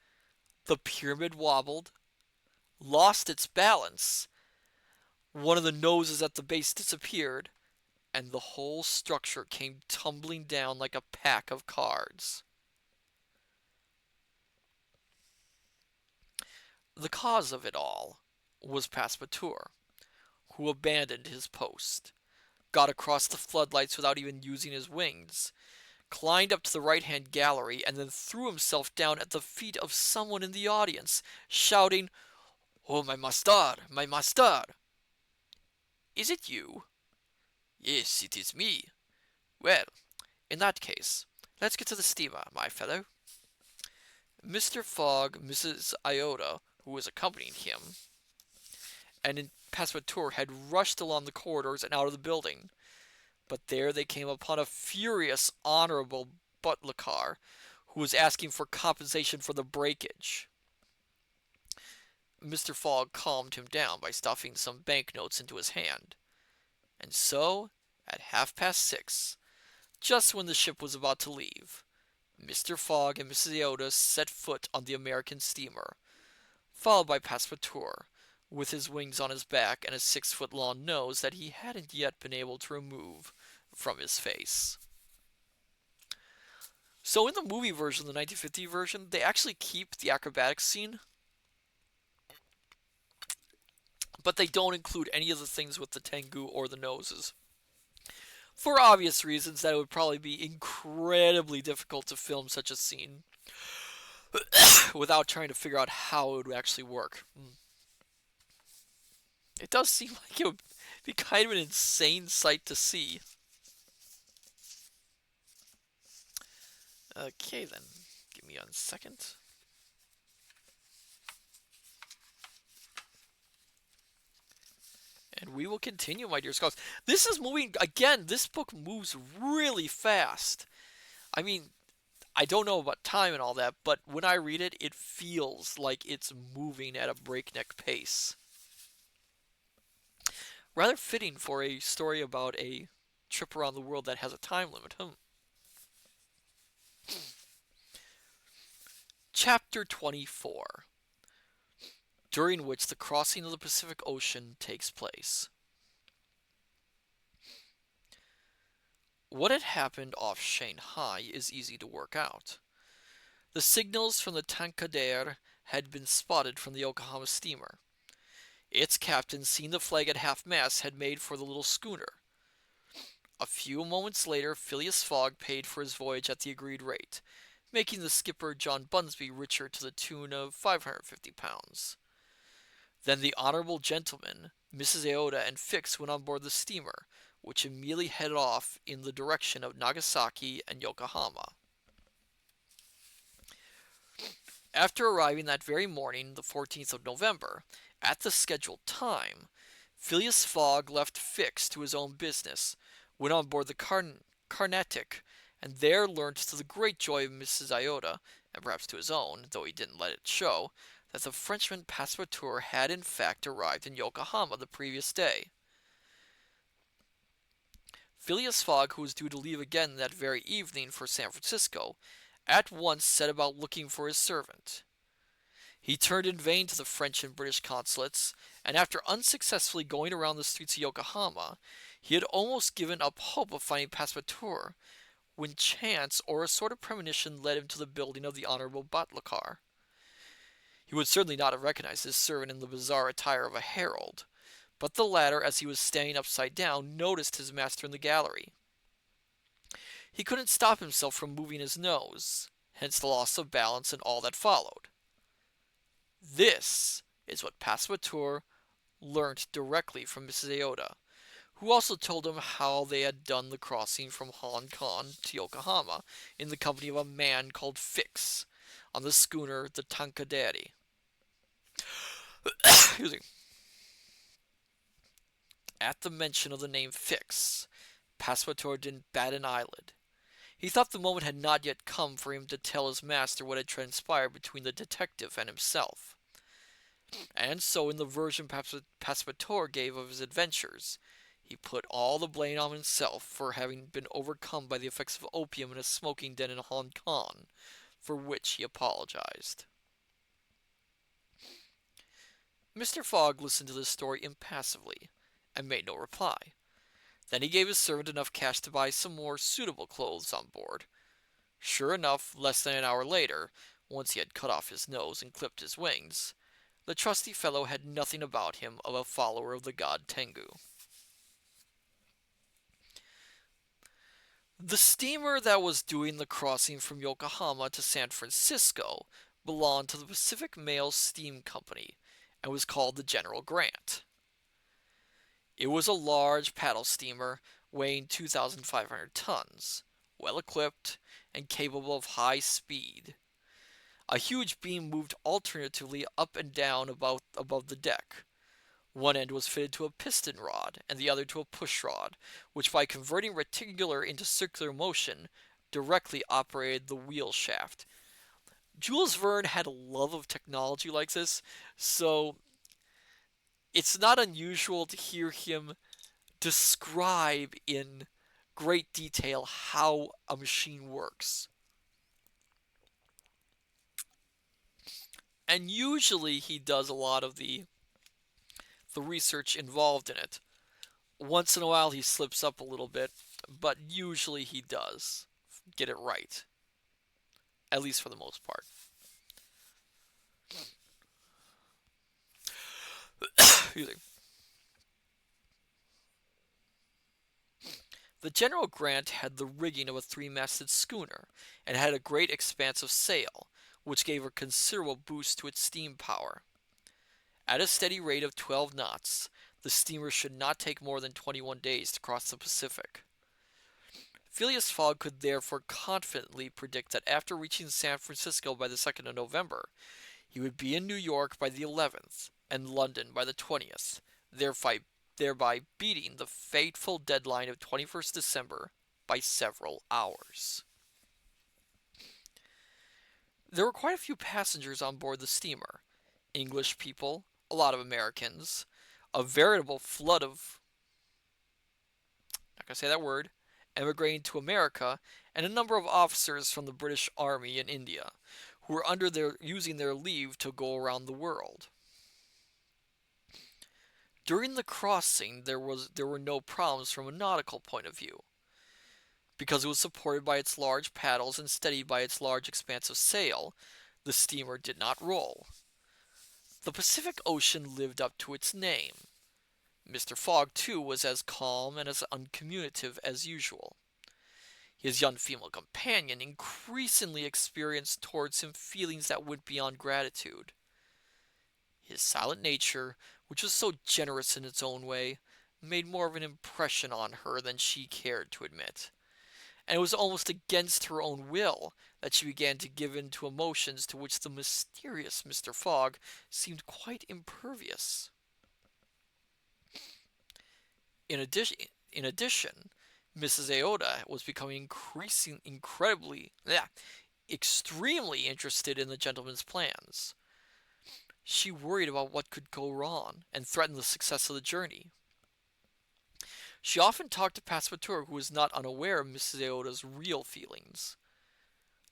the pyramid wobbled, lost its balance, one of the noses at the base disappeared, and the whole structure came tumbling down like a pack of cards. The cause of it all was Passepartout, who abandoned his post, got across the floodlights without even using his wings, climbed up to the right-hand gallery, and then threw himself down at the feet of someone in the audience, shouting, "Oh, my master, my master!" "Is it you?" "Yes, it is me." "Well, in that case, let's get to the steamer, my fellow." Mr. Fogg, Mrs. Iota, who was accompanying him, and Passepartout had rushed along the corridors and out of the building. But there they came upon a furious Honorable Butler who was asking for compensation for the breakage. Mr. Fogg calmed him down by stuffing some banknotes into his hand. And so, at 6:30, just when the ship was about to leave, Mr. Fogg and Mrs. Iota set foot on the American steamer, followed by Passepartout, with his wings on his back and a 6-foot long nose that he hadn't yet been able to remove from his face. So in the movie version, the 1950 version, they actually keep the acrobatics scene, but they don't include any of the things with the Tengu or the noses. For obvious reasons that it would probably be incredibly difficult to film such a scene without trying to figure out how it would actually work. It does seem like it would be kind of an insane sight to see. Okay then, give me 1 second. And we will continue, my dear scholars. This is moving, again, this book moves really fast. I mean, I don't know about time and all that, but when I read it, it feels like it's moving at a breakneck pace. Rather fitting for a story about a trip around the world that has a time limit. Chapter 24, during which the crossing of the Pacific Ocean takes place. What had happened off Shanghai is easy to work out. The signals from the Tankadere had been spotted from the Yokohama steamer. Its captain, seeing the flag at half-mast, had made for the little schooner. A few moments later, Phileas Fogg paid for his voyage at the agreed rate, making the skipper, John Bunsby, richer to the tune of £550. Then the honorable gentleman, Mrs. Iota, and Fix went on board the steamer, which immediately headed off in the direction of Nagasaki and Yokohama. After arriving that very morning, the 14th of November, at the scheduled time, Phileas Fogg left Fix to his own business, went on board the Carnatic, and there learnt to the great joy of Mrs. Iota, and perhaps to his own, though he didn't let it show, that the Frenchman Passepartout had in fact arrived in Yokohama the previous day. Phileas Fogg, who was due to leave again that very evening for San Francisco, at once set about looking for his servant. He turned in vain to the French and British consulates, and after unsuccessfully going around the streets of Yokohama, he had almost given up hope of finding Passepartout, when chance or a sort of premonition led him to the building of the Honorable Batlacar. He would certainly not have recognized his servant in the bizarre attire of a herald, but the latter, as he was standing upside down, noticed his master in the gallery. He couldn't stop himself from moving his nose, hence the loss of balance and all that followed. This is what Passepartout learnt directly from Mrs. Aota, who also told him how they had done the crossing from Hong Kong to Yokohama in the company of a man called Fix on the schooner the Tankaderi. Excuse me. At the mention of the name Fix, Passepartout didn't bat an eyelid. He thought the moment had not yet come for him to tell his master what had transpired between the detective and himself. And so, in the version Passepartout gave of his adventures, he put all the blame on himself for having been overcome by the effects of opium in a smoking den in Hong Kong, for which he apologized. Mr. Fogg listened to this story impassively, and made no reply. Then he gave his servant enough cash to buy some more suitable clothes on board. Sure enough, less than an hour later, once he had cut off his nose and clipped his wings, the trusty fellow had nothing about him of a follower of the god Tengu. The steamer that was doing the crossing from Yokohama to San Francisco belonged to the Pacific Mail Steam Company and was called the General Grant. It was a large paddle steamer weighing 2,500 tons, well equipped, and capable of high speed. A huge beam moved alternatively up and down above the deck. One end was fitted to a piston rod and the other to a push rod, which by converting reticular into circular motion directly operated the wheel shaft. Jules Verne had a love of technology like this, so it's not unusual to hear him describe in great detail how a machine works. And usually he does a lot of the research involved in it. Once in a while he slips up a little bit, but usually he does get it right, at least for the most part. The General Grant had the rigging of a three-masted schooner and had a great expanse of sail, which gave a considerable boost to its steam power. At a steady rate of 12 knots, the steamer should not take more than 21 days to cross the Pacific. Phileas Fogg could therefore confidently predict that after reaching San Francisco by the 2nd of November, he would be in New York by the 11th and London by the 20th, thereby beating the fateful deadline of 21st December by several hours. There were quite a few passengers on board the steamer. English people, a lot of Americans, a veritable flood of, not going to say that word, emigrating to America, and a number of officers from the British Army in India, who were using their leave to go around the world. During the crossing, there were no problems from a nautical point of view. Because it was supported by its large paddles and steadied by its large expanse of sail, the steamer did not roll. The Pacific Ocean lived up to its name. Mr. Fogg, too, was as calm and as uncommunicative as usual. His young female companion increasingly experienced towards him feelings that went beyond gratitude. His silent nature, which was so generous in its own way, made more of an impression on her than she cared to admit, and it was almost against her own will that she began to give in to emotions to which the mysterious Mr. Fogg seemed quite impervious. In addition, Mrs. Aota was becoming extremely interested in the gentleman's plans. She worried about what could go wrong and threatened the success of the journey. She often talked to Passepartout, who was not unaware of Mrs. Aota's real feelings.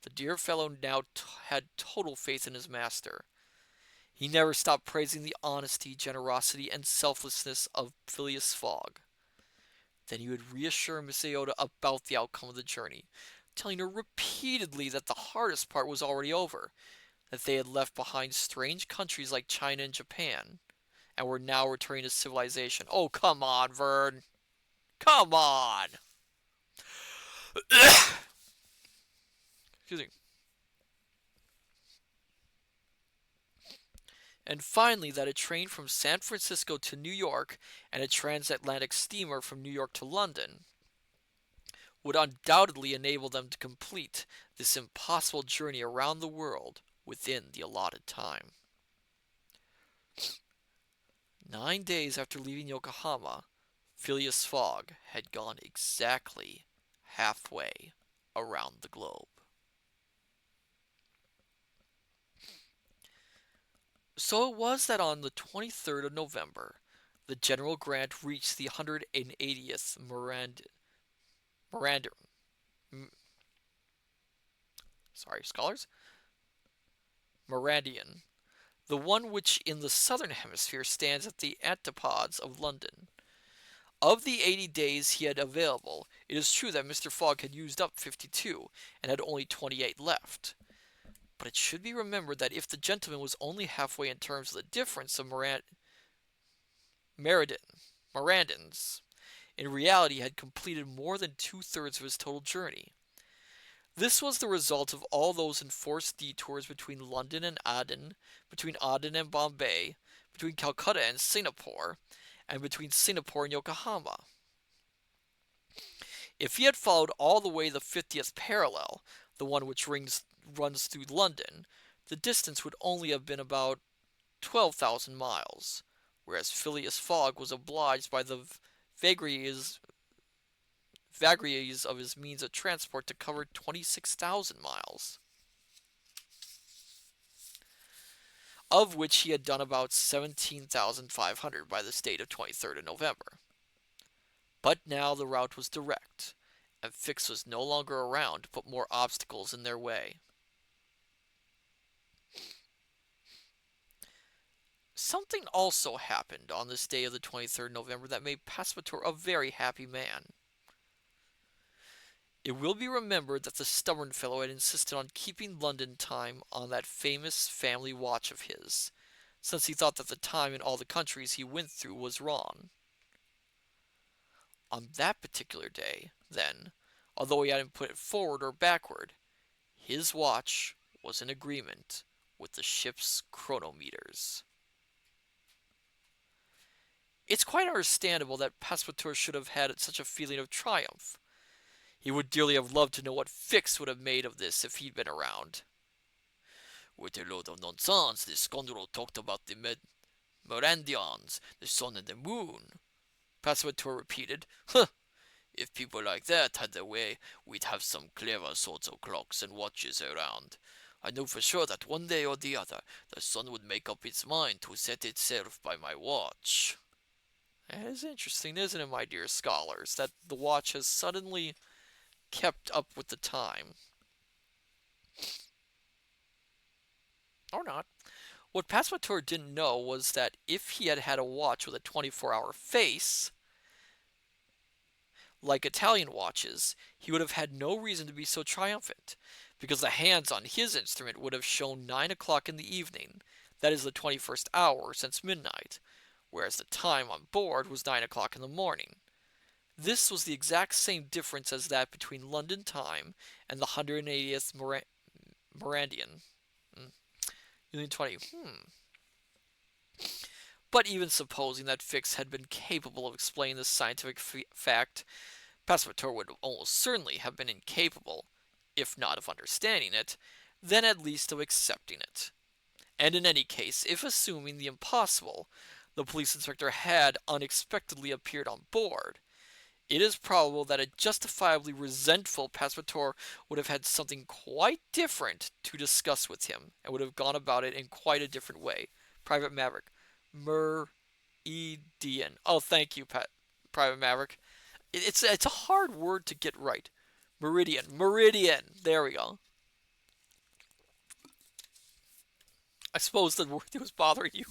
The dear fellow now had total faith in his master. He never stopped praising the honesty, generosity, and selflessness of Phileas Fogg. Then he would reassure Miss Aota about the outcome of the journey, telling her repeatedly that the hardest part was already over, that they had left behind strange countries like China and Japan, and were now returning to civilization. Oh, come on, Vern. Come on! Excuse me. and finally that a train from San Francisco to New York and a transatlantic steamer from New York to London would undoubtedly enable them to complete this impossible journey around the world within the allotted time. 9 days after leaving Yokohama, Phileas Fogg had gone exactly halfway around the globe. So it was that on the 23rd of November, the General Grant reached the 180th Miranda, scholars? Meridian, the one which in the southern hemisphere stands at the antipodes of London. Of the 80 days he had available, it is true that Mr. Fogg had used up 52 and had only 28 left. But it should be remembered that if the gentleman was only halfway in terms of the difference of Mirandans, in reality he had completed more than two-thirds of his total journey. This was the result of all those enforced detours between London and Aden, between Aden and Bombay, between Calcutta and Singapore, and between Singapore and Yokohama. If he had followed all the way the 50th parallel, the one which runs through London, the distance would only have been about 12,000 miles, whereas Phileas Fogg was obliged by the vagaries of his means of transport to cover 26,000 miles, of which he had done about 17,500 by the date of 23rd of November. But now the route was direct, and Fix was no longer around to put more obstacles in their way. Something also happened on this day of the 23rd November that made Passepartout a very happy man. It will be remembered that the stubborn fellow had insisted on keeping London time on that famous family watch of his, since he thought that the time in all the countries he went through was wrong. On that particular day, then, although he hadn't put it forward or backward, his watch was in agreement with the ship's chronometers. It's quite understandable that Passepartout should have had such a feeling of triumph. He would dearly have loved to know what Fix would have made of this if he'd been around. What a load of nonsense! This scoundrel talked about the Mirandians, the sun and the moon. Passepartout repeated. Huh! If people like that had their way, we'd have some clever sorts of clocks and watches around. I know for sure that one day or the other the sun would make up its mind to set itself by my watch. It is interesting, isn't it, my dear scholars, that the watch has suddenly kept up with the time. Or not. What Passepartout didn't know was that if he had had a watch with a 24-hour face, like Italian watches, he would have had no reason to be so triumphant, because the hands on his instrument would have shown 9 o'clock in the evening, that is the 21st hour since midnight, whereas the time on board was 9 o'clock in the morning. This was the exact same difference as that between London time and the 180th Meridian. Union 20. But even supposing that Fix had been capable of explaining this scientific fact, Passepartout would almost certainly have been incapable, if not of understanding it, then at least of accepting it. And in any case, if assuming the impossible, the police inspector had unexpectedly appeared on board, it is probable that a justifiably resentful Passepartout would have had something quite different to discuss with him, and would have gone about it in quite a different way. Private Maverick. Meridian. Oh, thank you, Private Maverick. It's a hard word to get right. Meridian. There we go. I suppose the word was bothering you.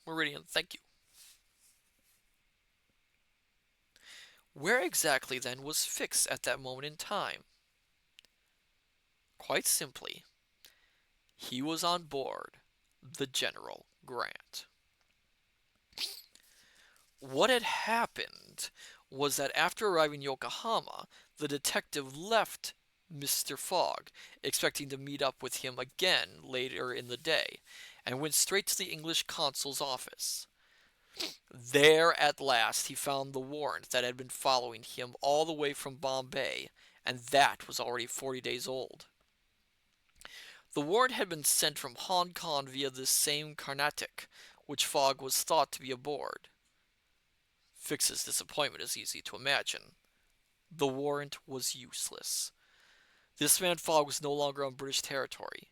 Meridian, thank you. Where exactly, then, was Fix at that moment in time? Quite simply, he was on board the General Grant. What had happened was that after arriving in Yokohama, the detective left Mr. Fogg, expecting to meet up with him again later in the day, and went straight to the English consul's office. There at last he found the warrant that had been following him all the way from Bombay, and that was already 40 days old. The warrant had been sent from Hong Kong via this same Carnatic, which Fogg was thought to be aboard. Fix's disappointment is easy to imagine. The warrant was useless. This man Fogg was no longer on British territory.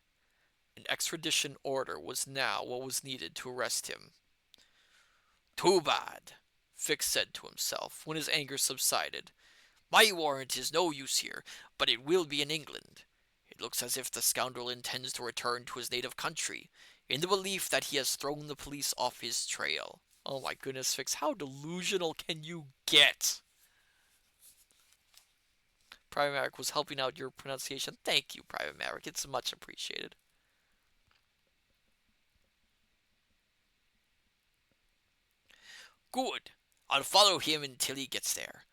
An extradition order was now what was needed to arrest him. Too bad, Fix said to himself when his anger subsided. My warrant is no use here, but it will be in England. It looks as if the scoundrel intends to return to his native country, in the belief that he has thrown the police off his trail. Oh my goodness, Fix, how delusional can you get? Private Maverick was helping out your pronunciation. Thank you, Private Maverick. It's much appreciated. Good. I'll follow him until he gets there.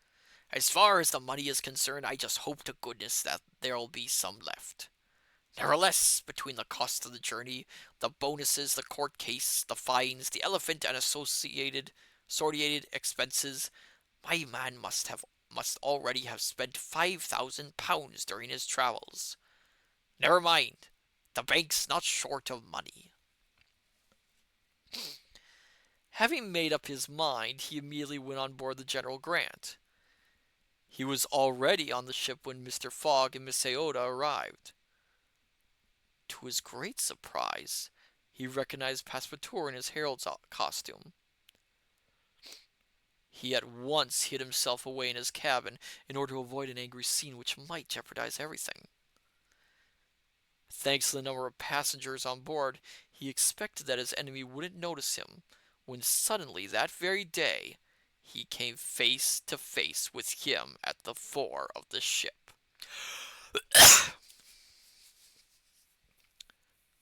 As far as the money is concerned, I just hope to goodness that there'll be some left. Nevertheless, between the cost of the journey, the bonuses, the court case, the fines, the elephant, and associated sorted expenses, my man must already have spent £5,000 during his travels. Never mind, the bank's not short of money. Having made up his mind, he immediately went on board the General Grant. He was already on the ship when Mr. Fogg and Miss Aouda arrived. To his great surprise, he recognized Passepartout in his herald's costume. He at once hid himself away in his cabin in order to avoid an angry scene which might jeopardize everything. Thanks to the number of passengers on board, he expected that his enemy wouldn't notice him, when suddenly that very day he came face to face with him at the fore of the ship.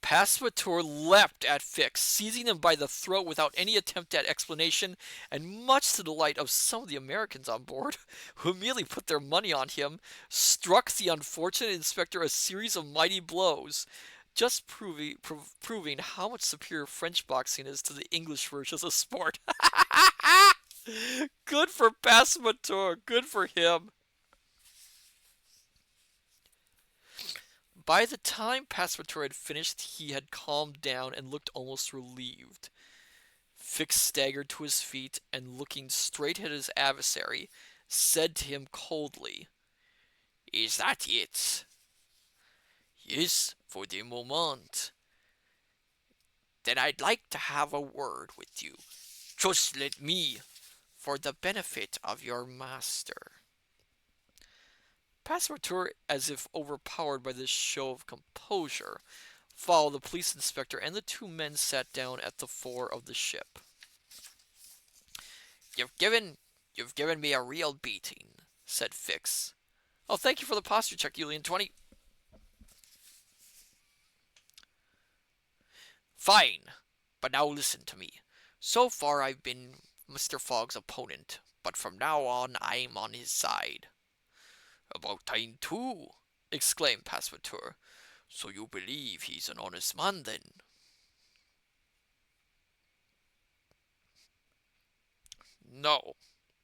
Passepartout leapt at Fix, seizing him by the throat without any attempt at explanation, and much to the delight of some of the Americans on board, who immediately put their money on him, struck the unfortunate inspector a series of mighty blows, just proving how much superior French boxing is to the English version of the sport. Good for Passepartout, good for him. By the time Passepartout had finished, he had calmed down and looked almost relieved. Fix staggered to his feet and, looking straight at his adversary, said to him coldly, "Is that it?" "Yes, for the moment." "Then I'd like to have a word with you. Just let me, for the benefit of your master." Passepartout, as if overpowered by this show of composure, followed the police inspector, and the two men sat down at the fore of the ship. You've given me a real beating," said Fix. "Oh, thank you for the posture check, Julian20. "Fine, but now listen to me. So far I've been Mr. Fogg's opponent, but from now on I'm on his side." "About time too," exclaimed Passepartout. "So you believe he's an honest man, then?" "No,"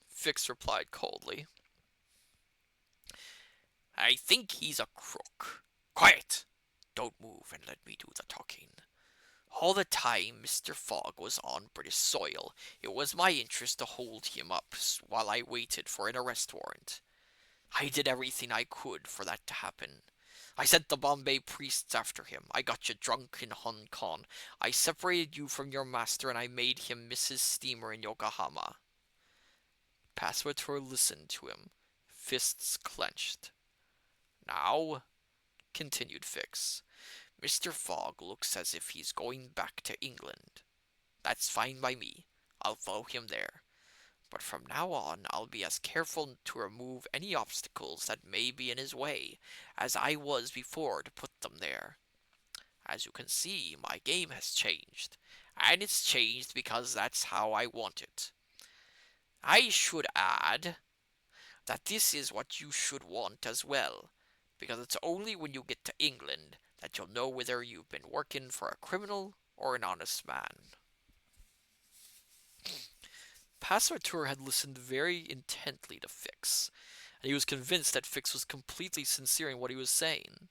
Fix replied coldly. "I think he's a crook. Quiet! Don't move and let me do the talking. All the time Mr. Fogg was on British soil, it was my interest to hold him up while I waited for an arrest warrant. I did everything I could for that to happen. I sent the Bombay priests after him. I got you drunk in Hong Kong. I separated you from your master, and I made him miss his steamer in Yokohama." Passepartout listened to him, fists clenched. "Now," continued Fix, "Mr. Fogg looks as if he's going back to England. That's fine by me. I'll follow him there. But from now on I'll be as careful to remove any obstacles that may be in his way as I was before to put them there. As you can see, my game has changed, and it's changed because that's how I want it. I should add that this is what you should want as well. because it's only when you get to England that you'll know whether you've been working for a criminal or an honest man. Passepartout had listened very intently to Fix, and he was convinced that Fix was completely sincere in what he was saying.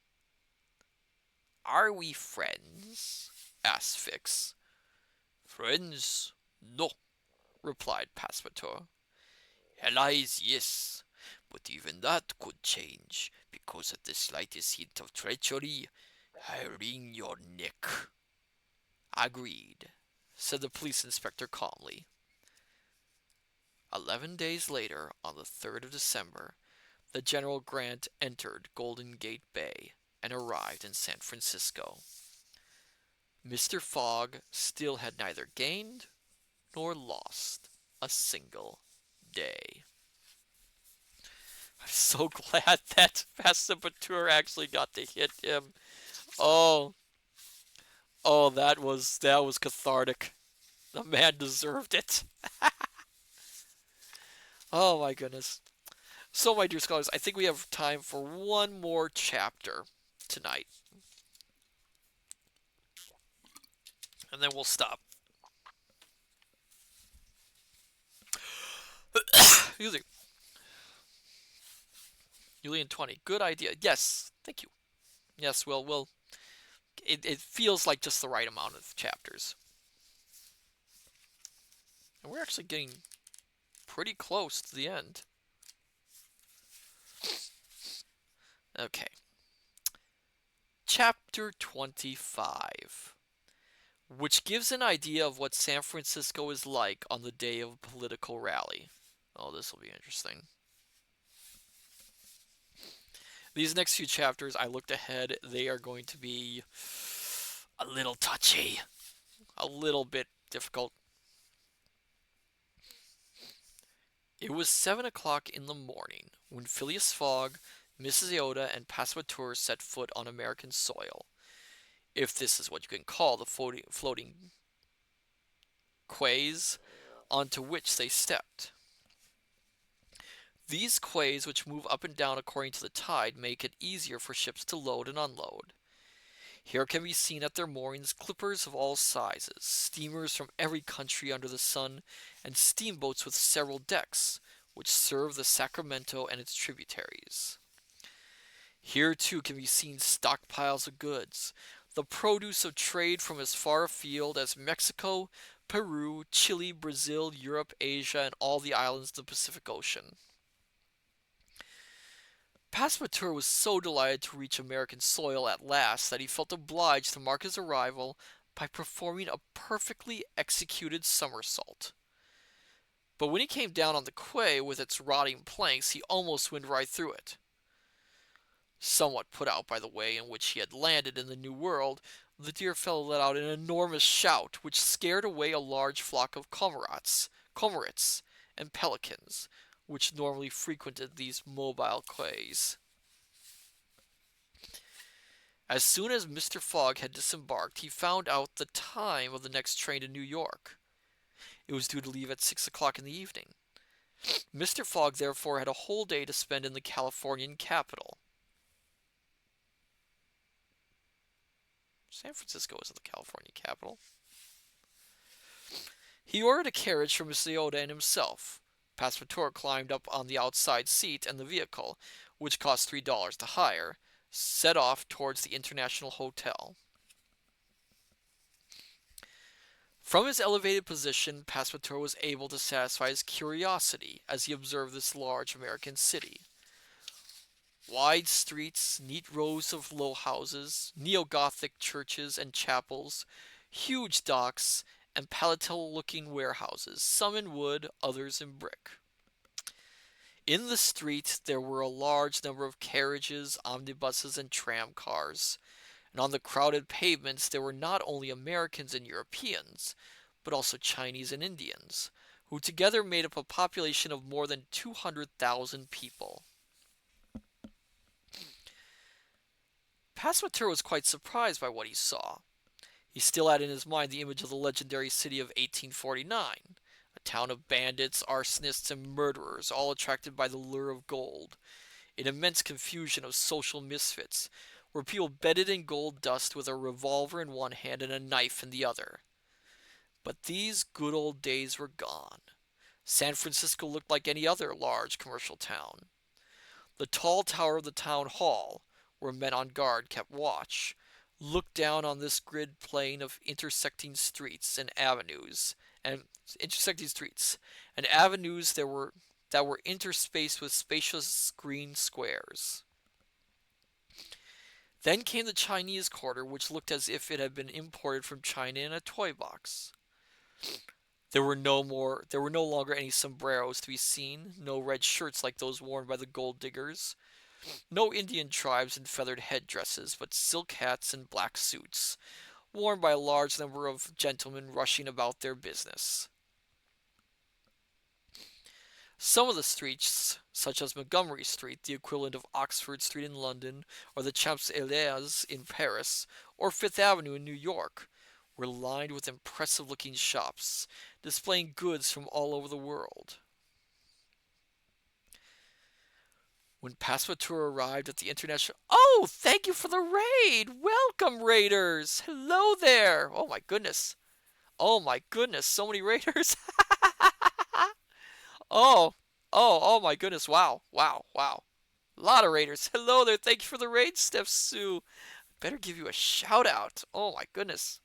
"Are we friends?" asked Fix. "Friends? No," replied Passepartout. "Allies, yes, but even that could change, because at the slightest hint of treachery, I wring your neck." "Agreed," said the police inspector calmly. 11 days later, on the 3rd of December, the General Grant entered Golden Gate Bay and arrived in San Francisco. Mr. Fogg still had neither gained nor lost a single day. I'm so glad that Passepartout actually got to hit him. Oh, that was cathartic. The man deserved it. Oh my goodness. So, my dear scholars, I think we have time for one more chapter tonight, and then we'll stop. Excuse Julian 20. Good idea. Yes, thank you. Yes, we'll. It feels like just the right amount of chapters, and we're actually getting pretty close to the end. Okay. Chapter 25, which gives an idea of what San Francisco is like on the day of a political rally. Oh, this will be interesting. These next few chapters, I looked ahead, they are going to be a little touchy, a little bit difficult. It was 7 o'clock in the morning when Phileas Fogg, Mrs. Iota, and Passepartout set foot on American soil, if this is what you can call the floating quays onto which they stepped. These quays, which move up and down according to the tide, make it easier for ships to load and unload. Here can be seen at their moorings clippers of all sizes, steamers from every country under the sun, and steamboats with several decks, which serve the Sacramento and its tributaries. Here, too, can be seen stockpiles of goods, the produce of trade from as far afield as Mexico, Peru, Chile, Brazil, Europe, Asia, and all the islands of the Pacific Ocean. Passepartout was so delighted to reach American soil at last that he felt obliged to mark his arrival by performing a perfectly executed somersault. But when he came down on the quay with its rotting planks, he almost went right through it. Somewhat put out by the way in which he had landed in the New World, the dear fellow let out an enormous shout which scared away a large flock of cormorants, and pelicans, which normally frequented these mobile quays. As soon as Mr. Fogg had disembarked, he found out the time of the next train to New York. It was due to leave at 6 o'clock in the evening. Mr. Fogg therefore had a whole day to spend in the Californian capital. San Francisco isn't the California capital. He ordered a carriage for Miss Iota and himself. Passepartout climbed up on the outside seat, and the vehicle, which cost $3 to hire, set off towards the International Hotel. From his elevated position, Passepartout was able to satisfy his curiosity as he observed this large American city. Wide streets, neat rows of low houses, neo-Gothic churches and chapels, huge docks, and palatal-looking warehouses, some in wood, others in brick. In the street there were a large number of carriages, omnibuses, and tram cars, and on the crowded pavements there were not only Americans and Europeans, but also Chinese and Indians, who together made up a population of more than 200,000 people. Passepartout was quite surprised by what he saw. He still had in his mind the image of the legendary city of 1849, a town of bandits, arsonists, and murderers, all attracted by the lure of gold. an immense confusion of social misfits, where people bedded in gold dust with a revolver in one hand and a knife in the other. But these good old days were gone. San Francisco looked like any other large commercial town. The tall tower of the town hall, where men on guard kept watch, looked down on this grid plane of intersecting streets and avenues that were interspaced with spacious green squares. Then came the Chinese Quarter, which looked as if it had been imported from China in a toy box. There were no longer any sombreros to be seen, no red shirts like those worn by the gold diggers, no Indian tribes in feathered headdresses, but silk hats and black suits, worn by a large number of gentlemen rushing about their business. Some of the streets, such as Montgomery Street, the equivalent of Oxford Street in London, or the Champs-Élysées in Paris, or Fifth Avenue in New York, were lined with impressive looking shops, displaying goods from all over the world. When Passepartout arrived at the international. Oh, thank you for the raid! Welcome, raiders! Hello there! Oh my goodness. Oh my goodness, so many raiders! Oh, oh my goodness, wow, wow, wow. A lot of raiders. Hello there, thank you for the raid, Steph Sue. Better give you a shout out. Oh my goodness.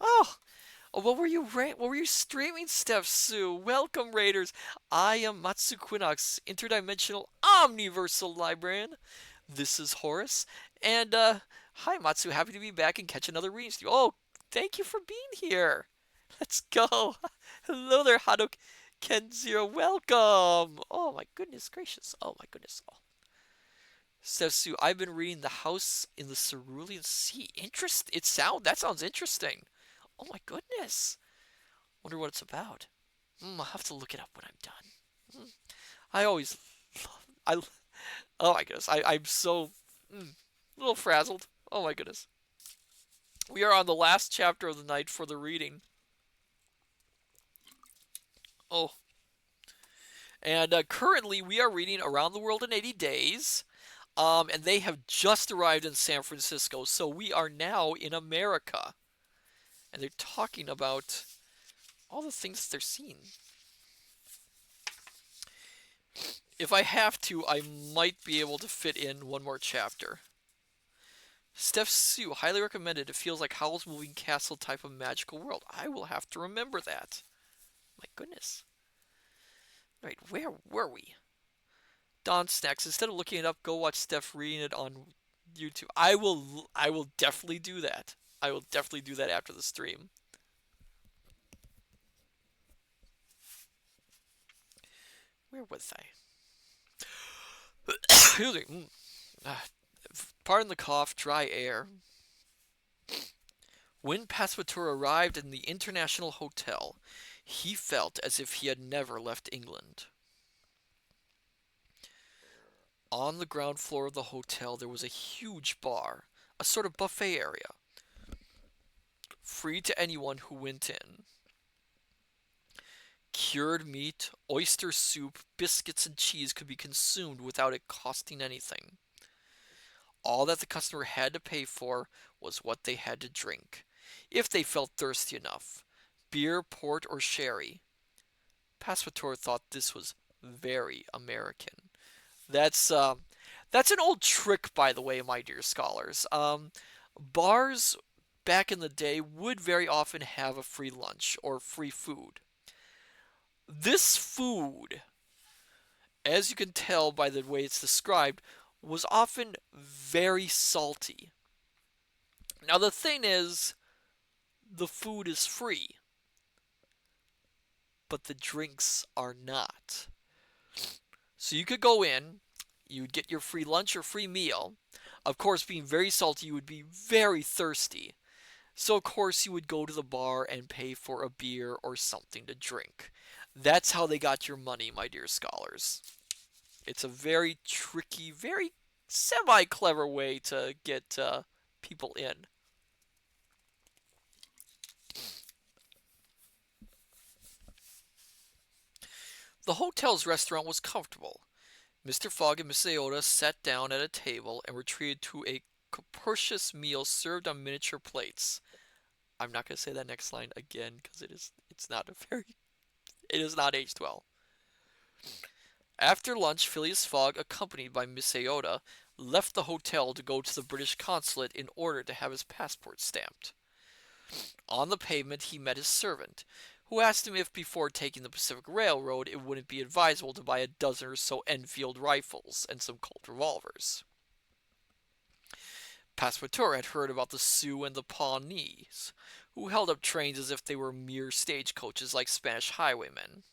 Oh, oh, what were you streaming, Steph Sue? Welcome, Raiders. I am Matsu Quinox, interdimensional omniversal librarian. This is Horace, and hi Matsu, happy to be back and catch another reading stream. Oh, thank you for being here. Let's go. Hello there, Hadok Kenzero. Welcome. Oh my goodness gracious. Oh my goodness. Oh. Steph Sue, I've been reading The House in the Cerulean Sea. That sounds interesting. Oh my goodness. Wonder what it's about. I'll have to look it up when I'm done. I always, I, oh my goodness, I'm so, a little frazzled. Oh my goodness. We are on the last chapter of the night for the reading. Oh, and currently we are reading Around the World in 80 Days. And they have just arrived in San Francisco, so we are now in America. And they're talking about all the things that they're seeing. If I have to, I might be able to fit in one more chapter. Steph Sue, highly recommended. It feels like Howl's Moving Castle type of magical world. I will have to remember that. My goodness. Right, where were we? Don Snacks. Instead of looking it up, go watch Steph reading it on YouTube. I will definitely do that. I will definitely do that after the stream. Where was I? Excuse me. Pardon the cough, dry air. When Passepartout arrived in the International Hotel, he felt as if he had never left England. On the ground floor of the hotel, there was a huge bar, a sort of buffet area, free to anyone who went in. Cured meat, oyster soup, biscuits, and cheese could be consumed without it costing anything. All that the customer had to pay for was what they had to drink, if they felt thirsty enough: beer, port, or sherry. Passepartout thought this was very American. That's an old trick, by the way, my dear scholars. Bars back in the day would very often have a free lunch or free food. This food, as you can tell by the way it's described, was often very salty. Now, the thing is, the food is free, but the drinks are not. So you could go in, you'd get your free lunch or free meal. Of course, being very salty, you would be very thirsty. So, of course, you would go to the bar and pay for a beer or something to drink. That's how they got your money, my dear scholars. It's a very tricky, very semi-clever way to get people in. The hotel's restaurant was comfortable. Mr. Fogg and Miss Aoda sat down at a table and were treated to a capricious meal served on miniature plates. I'm not going to say that next line again because it's not a very it is not aged well. After lunch, Phileas Fogg, accompanied by Miss Aoda, left the hotel to go to the British consulate in order to have his passport stamped. On the pavement, he met his servant, who asked him if before taking the Pacific Railroad it wouldn't be advisable to buy a dozen or so Enfield rifles and some Colt revolvers. Passepartout had heard about the Sioux and the Pawnees, who held up trains as if they were mere stagecoaches like Spanish highwaymen.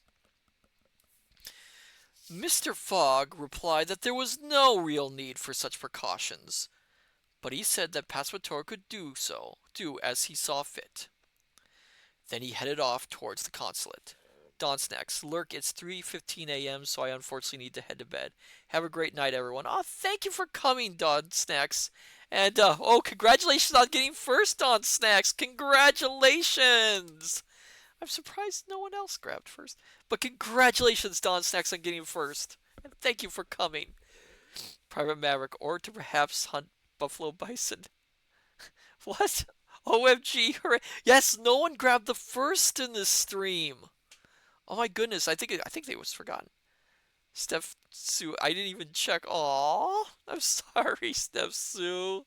Mr. Fogg replied that there was no real need for such precautions, but he said that Passepartout could do as he saw fit. Then he headed off towards the consulate. Dawn snacks. Lurk, it's 3:15 a.m., so I unfortunately need to head to bed. Have a great night, everyone. Oh, thank you for coming, Dawn snacks. And, congratulations on getting first, Dawn snacks. Congratulations! I'm surprised no one else grabbed first. But congratulations, Dawn snacks, on getting first. And thank you for coming, Private Maverick, or to perhaps hunt buffalo bison. What? OMG, hooray. Yes, no one grabbed the first in this stream. Oh my goodness, I think they was forgotten. Steph Sue, I didn't even check. Aw, I'm sorry, Steph Sue.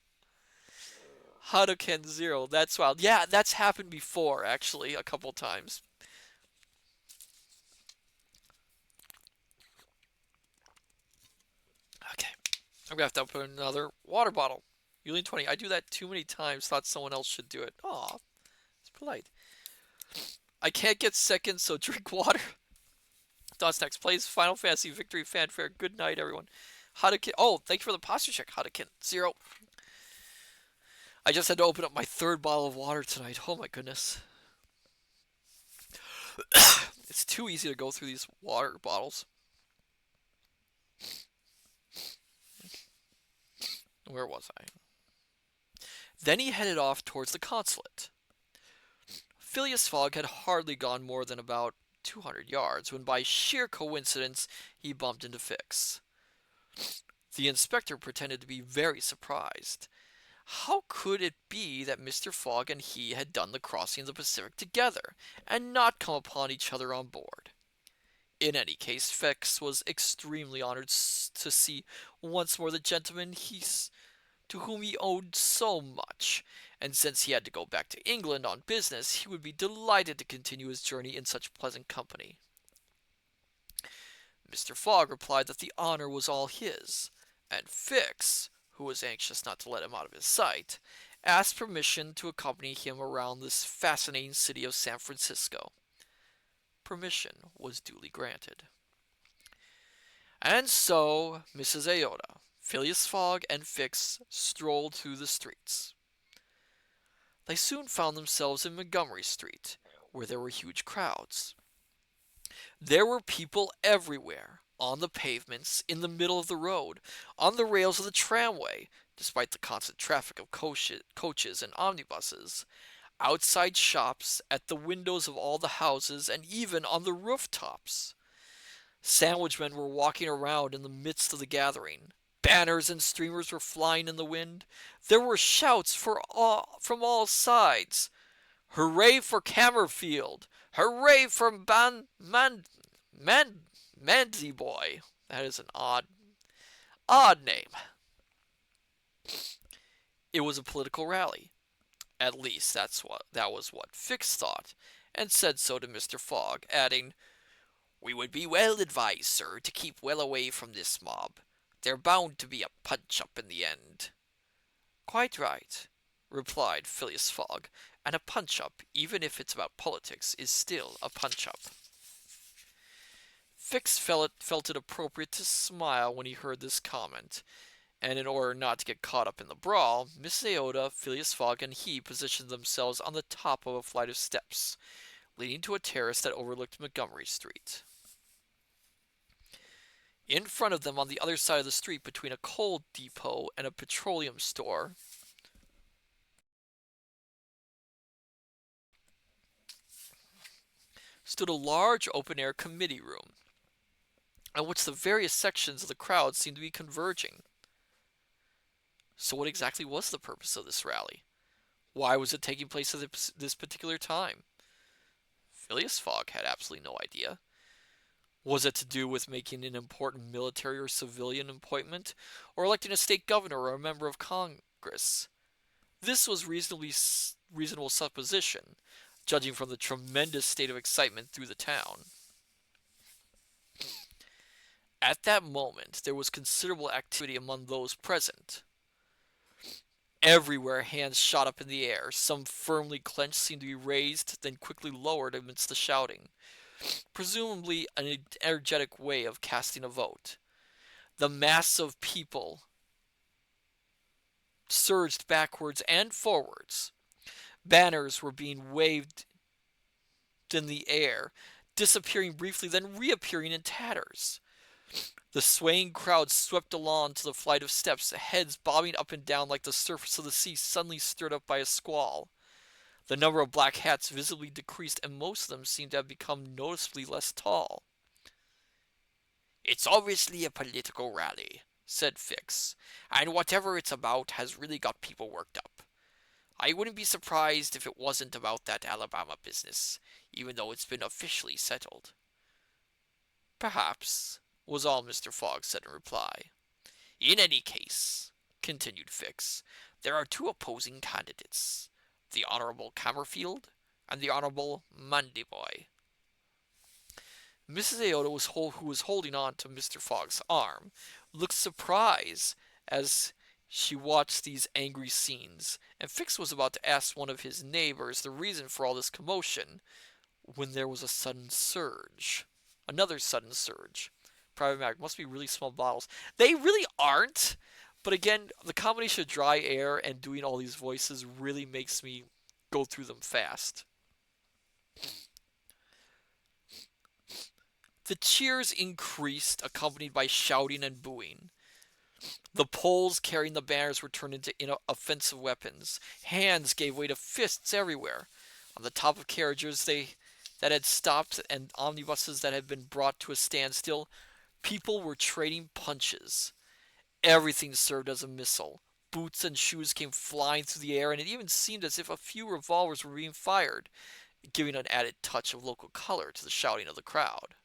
Hadoken Zero, that's wild. Yeah, that's happened before, actually, a couple times. Okay, I'm gonna have to open another water bottle. Yulian 20, I do that too many times, thought someone else should do it. Aw, it's polite. I can't get second, so drink water. Dots next plays Final Fantasy Victory Fanfare. Good night, everyone. Hadoken. Oh, thank you for the posture check, Hadoken. Zero. I just had to open up my third bottle of water tonight. Oh my goodness. It's too easy to go through these water bottles. Where was I? Then he headed off towards the consulate. Phileas Fogg had hardly gone more than about 200 yards when by sheer coincidence he bumped into Fix. The inspector pretended to be very surprised. How could it be that Mr. Fogg and he had done the crossing of the Pacific together, and not come upon each other on board? In any case, Fix was extremely honored to see once more the gentleman to whom he owed so much, and since he had to go back to England on business, he would be delighted to continue his journey in such pleasant company. Mr. Fogg replied that the honor was all his, and Fix, who was anxious not to let him out of his sight, asked permission to accompany him around this fascinating city of San Francisco. Permission was duly granted. And so Mrs. Aoda, Phileas Fogg, and Fix strolled through the streets. They soon found themselves in Montgomery Street, where there were huge crowds. There were people everywhere, on the pavements, in the middle of the road, on the rails of the tramway, despite the constant traffic of coaches and omnibuses, outside shops, at the windows of all the houses, and even on the rooftops. Sandwichmen were walking around in the midst of the gathering. Banners and streamers were flying in the wind. There were shouts from all sides. Hooray for Cammerfield! Hooray for Mandy Boy! That is an odd name. It was a political rally. At least that was what Fix thought, and said so to Mr. Fogg, adding, "We would be well advised, sir, to keep well away from this mob. They're bound to be a punch-up in the end." "Quite right," replied Phileas Fogg, "and a punch-up, even if it's about politics, is still a punch-up." Fix felt it appropriate to smile when he heard this comment, and in order not to get caught up in the brawl, Miss Aoda, Phileas Fogg, and he positioned themselves on the top of a flight of steps, leading to a terrace that overlooked Montgomery Street. In front of them, on the other side of the street, between a coal depot and a petroleum store, stood a large open-air committee room. at which the various sections of the crowd seemed to be converging. So, what exactly was the purpose of this rally? Why was it taking place at this particular time? Phileas Fogg had absolutely no idea. Was it to do with making an important military or civilian appointment, or electing a state governor or a member of Congress? This was reasonable supposition, judging from the tremendous state of excitement through the town. At that moment, there was considerable activity among those present. Everywhere hands shot up in the air. Some firmly clenched seemed to be raised, then quickly lowered amidst the shouting, presumably an energetic way of casting a vote. The mass of people surged backwards and forwards. Banners were being waved in the air, disappearing briefly, then reappearing in tatters. The swaying crowd swept along to the flight of steps, heads bobbing up and down like the surface of the sea suddenly stirred up by a squall. The number of black hats visibly decreased, and most of them seemed to have become noticeably less tall. "It's obviously a political rally," said Fix, "and whatever it's about has really got people worked up. I wouldn't be surprised if it wasn't about that Alabama business, even though it's been officially settled." "Perhaps," was all Mr. Fogg said in reply. "In any case," continued Fix, "there are two opposing candidates, the Honorable Cammerfield and the Honorable Mandyboy." Mrs. Aota, who was holding on to Mr. Fogg's arm, looked surprised as she watched these angry scenes, and Fix was about to ask one of his neighbors the reason for all this commotion when there was a sudden surge. Another sudden surge. Private Mac must be really small bottles. They really aren't. But again, the combination of dry air and doing all these voices really makes me go through them fast. The cheers increased, accompanied by shouting and booing. The poles carrying the banners were turned into offensive weapons. Hands gave way to fists everywhere. On the top of carriages that had stopped and omnibuses that had been brought to a standstill, people were trading punches. Everything served as a missile. Boots and shoes came flying through the air, and it even seemed as if a few revolvers were being fired, giving an added touch of local color to the shouting of the crowd.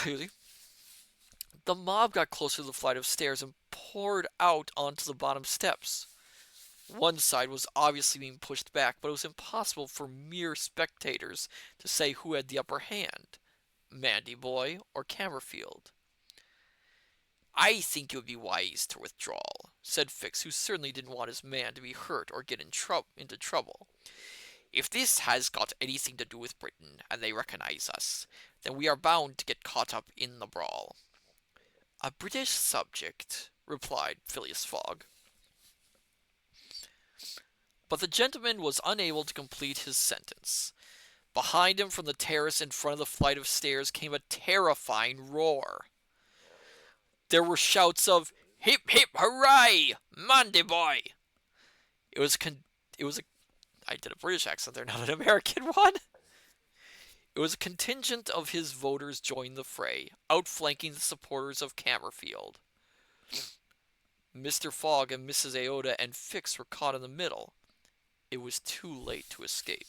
The mob got closer to the flight of stairs and poured out onto the bottom steps. One side was obviously being pushed back, but it was impossible for mere spectators to say who had the upper hand, Mandyboy or Cammerfield. "I think it would be wise to withdraw," said Fix, who certainly didn't want his man to be hurt or get into trouble. "If this has got anything to do with Britain, and they recognize us, then we are bound to get caught up in the brawl." "A British subject," replied Phileas Fogg. But the gentleman was unable to complete his sentence. Behind him, from the terrace in front of the flight of stairs, came a terrifying roar. There were shouts of "Hip, hip, hooray! Mandyboy!" It was a I did a British accent there, not an American one. It was a contingent of his voters joined the fray, outflanking the supporters of Cammerfield. Mr. Fogg and Mrs. Aota and Fix were caught in the middle. It was too late to escape.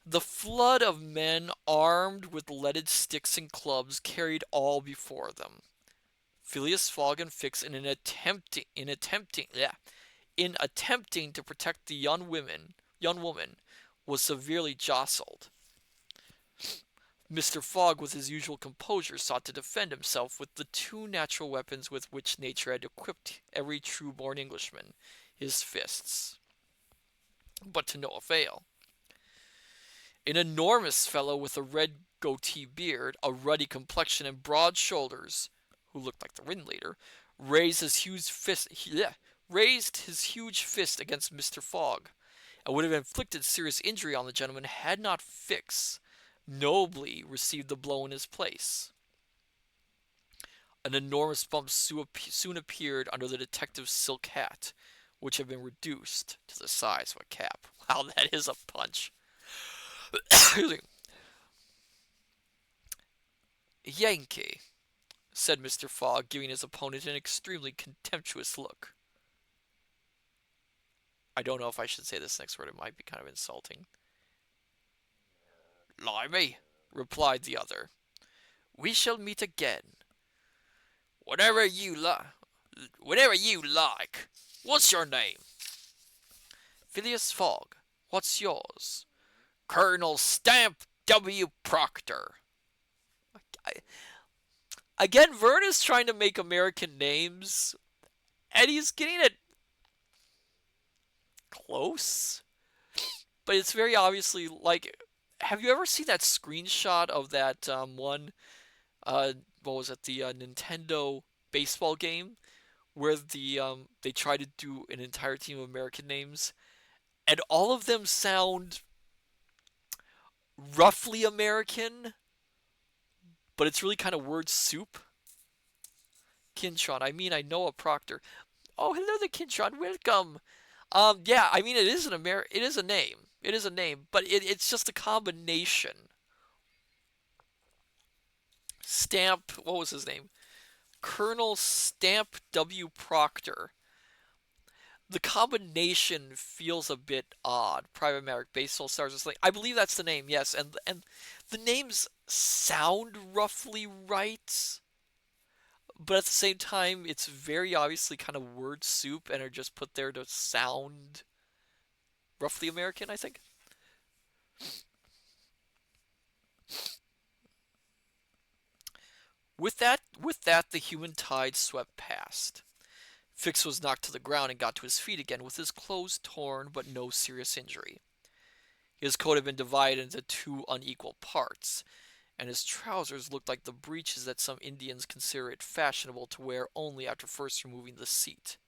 The flood of men armed with leaded sticks and clubs carried all before them. Phileas Fogg and Fix, in attempting to protect the young woman, was severely jostled. Mr. Fogg, with his usual composure, sought to defend himself with the two natural weapons with which nature had equipped every true-born Englishman, his fists. But to no avail. An enormous fellow with a red goatee beard, a ruddy complexion, and broad shoulders, who looked like the ringleader, raised his huge fist against Mr. Fogg, and would have inflicted serious injury on the gentleman had not Fix nobly received the blow in his place. An enormous bump soon appeared under the detective's silk hat, which had been reduced to the size of a cap. Wow, that is a punch. Yankee, said Mr. Fogg, giving his opponent an extremely contemptuous look. I don't know if I should say this next word, it might be kind of insulting. Limey, replied the other. We shall meet again. Whatever you like. Whatever you like. What's your name? Phileas Fogg. What's yours? Colonel Stamp W. Proctor. I, again, Verne is trying to make American names, and he's getting it close. But it's very obviously like. Have you ever seen that screenshot of that one? What was it? The Nintendo baseball game where they try to do an entire team of American names, and all of them sound roughly American, but it's really kind of word soup. Kintron. I mean, I know a Proctor. Oh, hello there, Kintron. Welcome. Yeah, I mean, it is it is a name. It is a name, but it's just a combination. Stamp. What was his name? Colonel Stamp W. Proctor. The combination feels a bit odd. Private American Baseball Stars or something. I believe that's the name. Yes, and the names sound roughly right, but at the same time, it's very obviously kind of word soup and are just put there to sound roughly American, I think. With that, the human tide swept past. Fix was knocked to the ground and got to his feet again with his clothes torn but no serious injury. His coat had been divided into two unequal parts, and his trousers looked like the breeches that some Indians consider it fashionable to wear only after first removing the seat.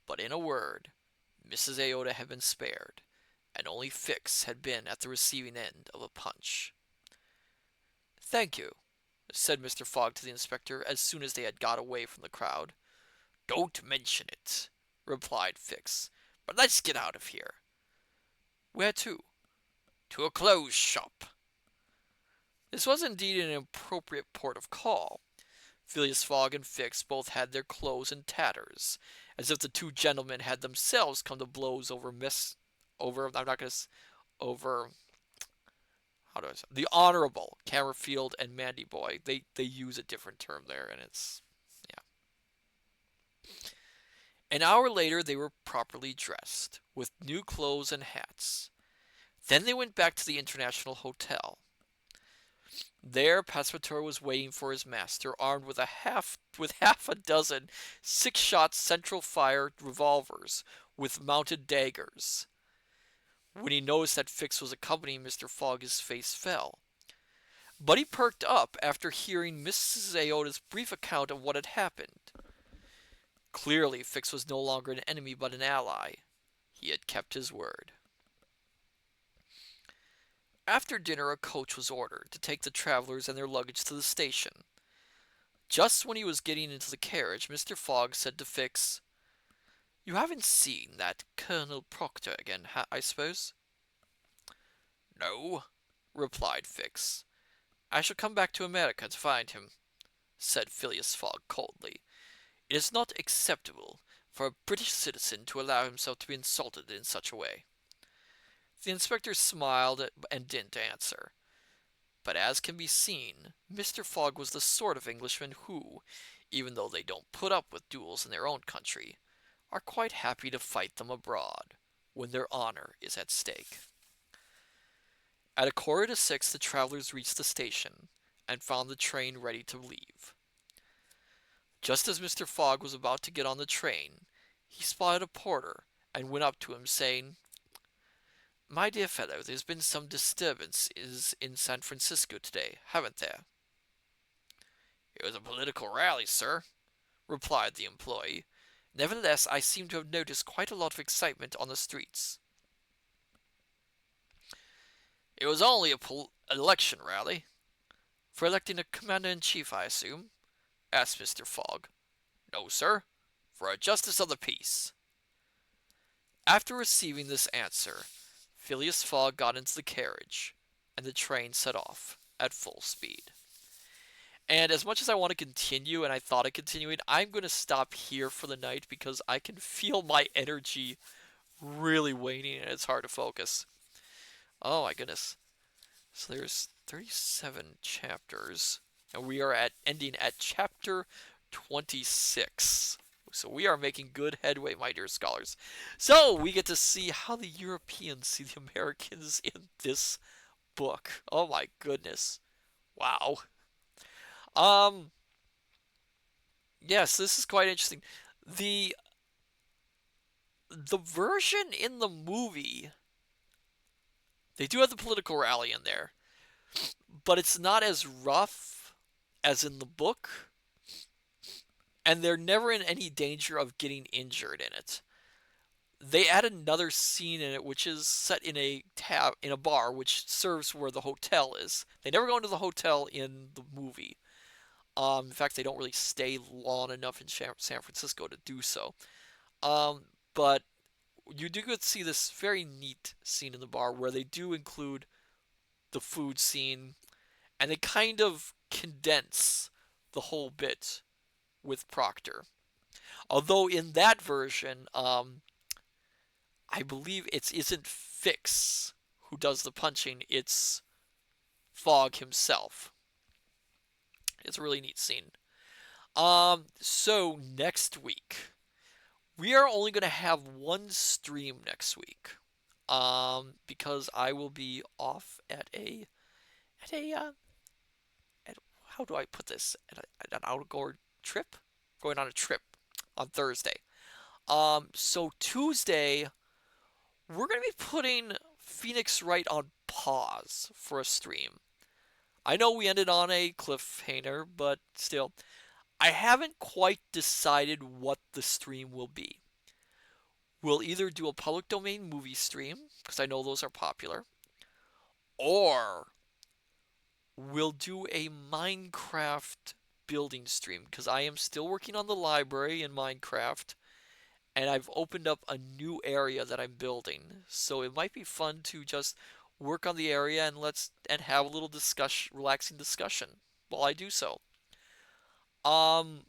But in a word, Mrs. Aota had been spared, and only Fix had been at the receiving end of a punch. "Thank you," said Mr. Fogg to the inspector as soon as they had got away from the crowd. "Don't mention it," replied Fix. "But let's get out of here." "Where to?" "To a clothes shop." This was indeed an appropriate port of call. Phileas Fogg and Fix both had their clothes in tatters, as if the two gentlemen had themselves come to blows over I'm not gonna over how do I say the Honorable Cammerfield and Mandy Boy. They use a different term there, and it's yeah. An hour later they were properly dressed, with new clothes and hats. Then they went back to the International Hotel. There Passepartout was waiting for his master, armed with half a dozen six-shot central fire revolvers with mounted daggers. When he noticed that Fix was accompanying Mr. Fogg, his face fell. But he perked up after hearing Mrs. Aota's brief account of what had happened. Clearly, Fix was no longer an enemy but an ally. He had kept his word. After dinner a coach was ordered to take the travelers and their luggage to the station. Just when he was getting into the carriage, Mr. Fogg said to Fix, "You haven't seen that Colonel Proctor again, I suppose?" "No," replied Fix. "I shall come back to America to find him," said Phileas Fogg coldly. "It is not acceptable for a British citizen to allow himself to be insulted in such a way." The inspector smiled and didn't answer. But as can be seen, Mr. Fogg was the sort of Englishman who, even though they don't put up with duels in their own country, are quite happy to fight them abroad, when their honor is at stake. At 5:15 the travelers reached the station, and found the train ready to leave. Just as Mr. Fogg was about to get on the train, he spotted a porter, and went up to him, saying, "My dear fellow, there's been some disturbances in San Francisco today, haven't there?" "It was a political rally, sir," replied the employee. "Nevertheless, I seem to have noticed quite a lot of excitement on the streets." "It was only an election rally." "For electing a commander-in-chief, I assume?" asked Mr. Fogg. "No, sir. For a justice of the peace." After receiving this answer, Phileas Fogg got into the carriage, and the train set off at full speed. And as much as I want to continue, and I thought of continuing, I'm going to stop here for the night because I can feel my energy really waning and it's hard to focus. Oh my goodness. So there's 37 chapters, and we are at ending at chapter 26. So we are making good headway, my dear scholars. So we get to see how the Europeans see the Americans in this book. Oh my goodness. Wow. Um yes, this is quite interesting. The the version in the movie, they do have the political rally in there, but it's not as rough as in the book, and they're never in any danger of getting injured in it. They add another scene in it, which is set in a bar, which serves where the hotel is. They never go into the hotel in the movie. In fact, they don't really stay long enough in San Francisco to do so. Um, but you do get to see this very neat scene in the bar where they do include the food scene, and they kind of condense the whole bit with Proctor. Although in that version, I believe it isn't Fix who does the punching, it's Fogg himself. It's a really neat scene. So next week, we are only going to have one stream next week. Because I will be off at a at, how do I put this? At an outdoor trip, going on a trip on Thursday. So Tuesday we're gonna be putting Phoenix Wright on pause for a stream. I know we ended on a cliffhanger, but still, I haven't quite decided what the stream will be. We'll either do a public domain movie stream, because I know those are popular, or we'll do a Minecraft building stream, because I am still working on the library in Minecraft, and I've opened up a new area that I'm building. So it might be fun to just work on the area and have a little relaxing discussion while I do so. Um,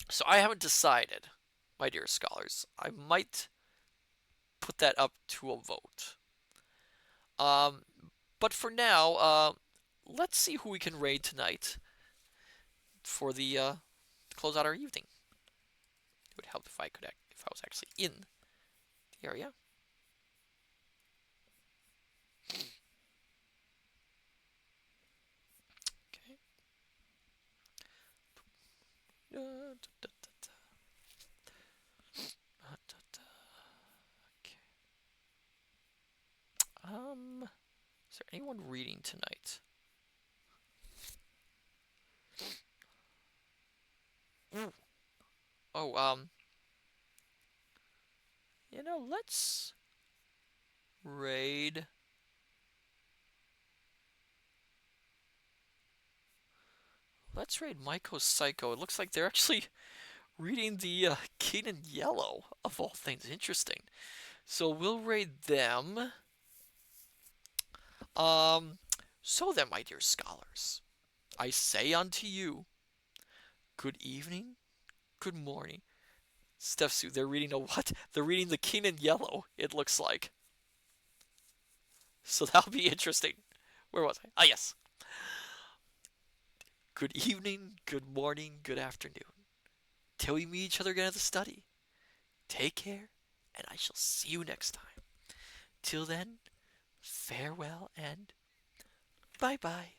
so I haven't decided, my dear scholars. I might put that up to a vote. Um, but for now, let's see who we can raid tonight for the to close out our evening. It would help if if I was actually in the area. Okay. Okay. Is there anyone reading tonight? Ooh. Oh, let's raid. Let's raid Maiko Psycho. It looks like they're actually reading the King in Yellow, of all things. Interesting. So we'll raid them. Um, so then, my dear scholars, I say unto you, good evening, good morning. Stepsu, they're reading a what? They're reading the King in Yellow, it looks like. So that'll be interesting. Where was I? Ah, yes. Good evening, good morning, good afternoon. Till we meet each other again at the study. Take care, and I shall see you next time. Till then, farewell and bye bye.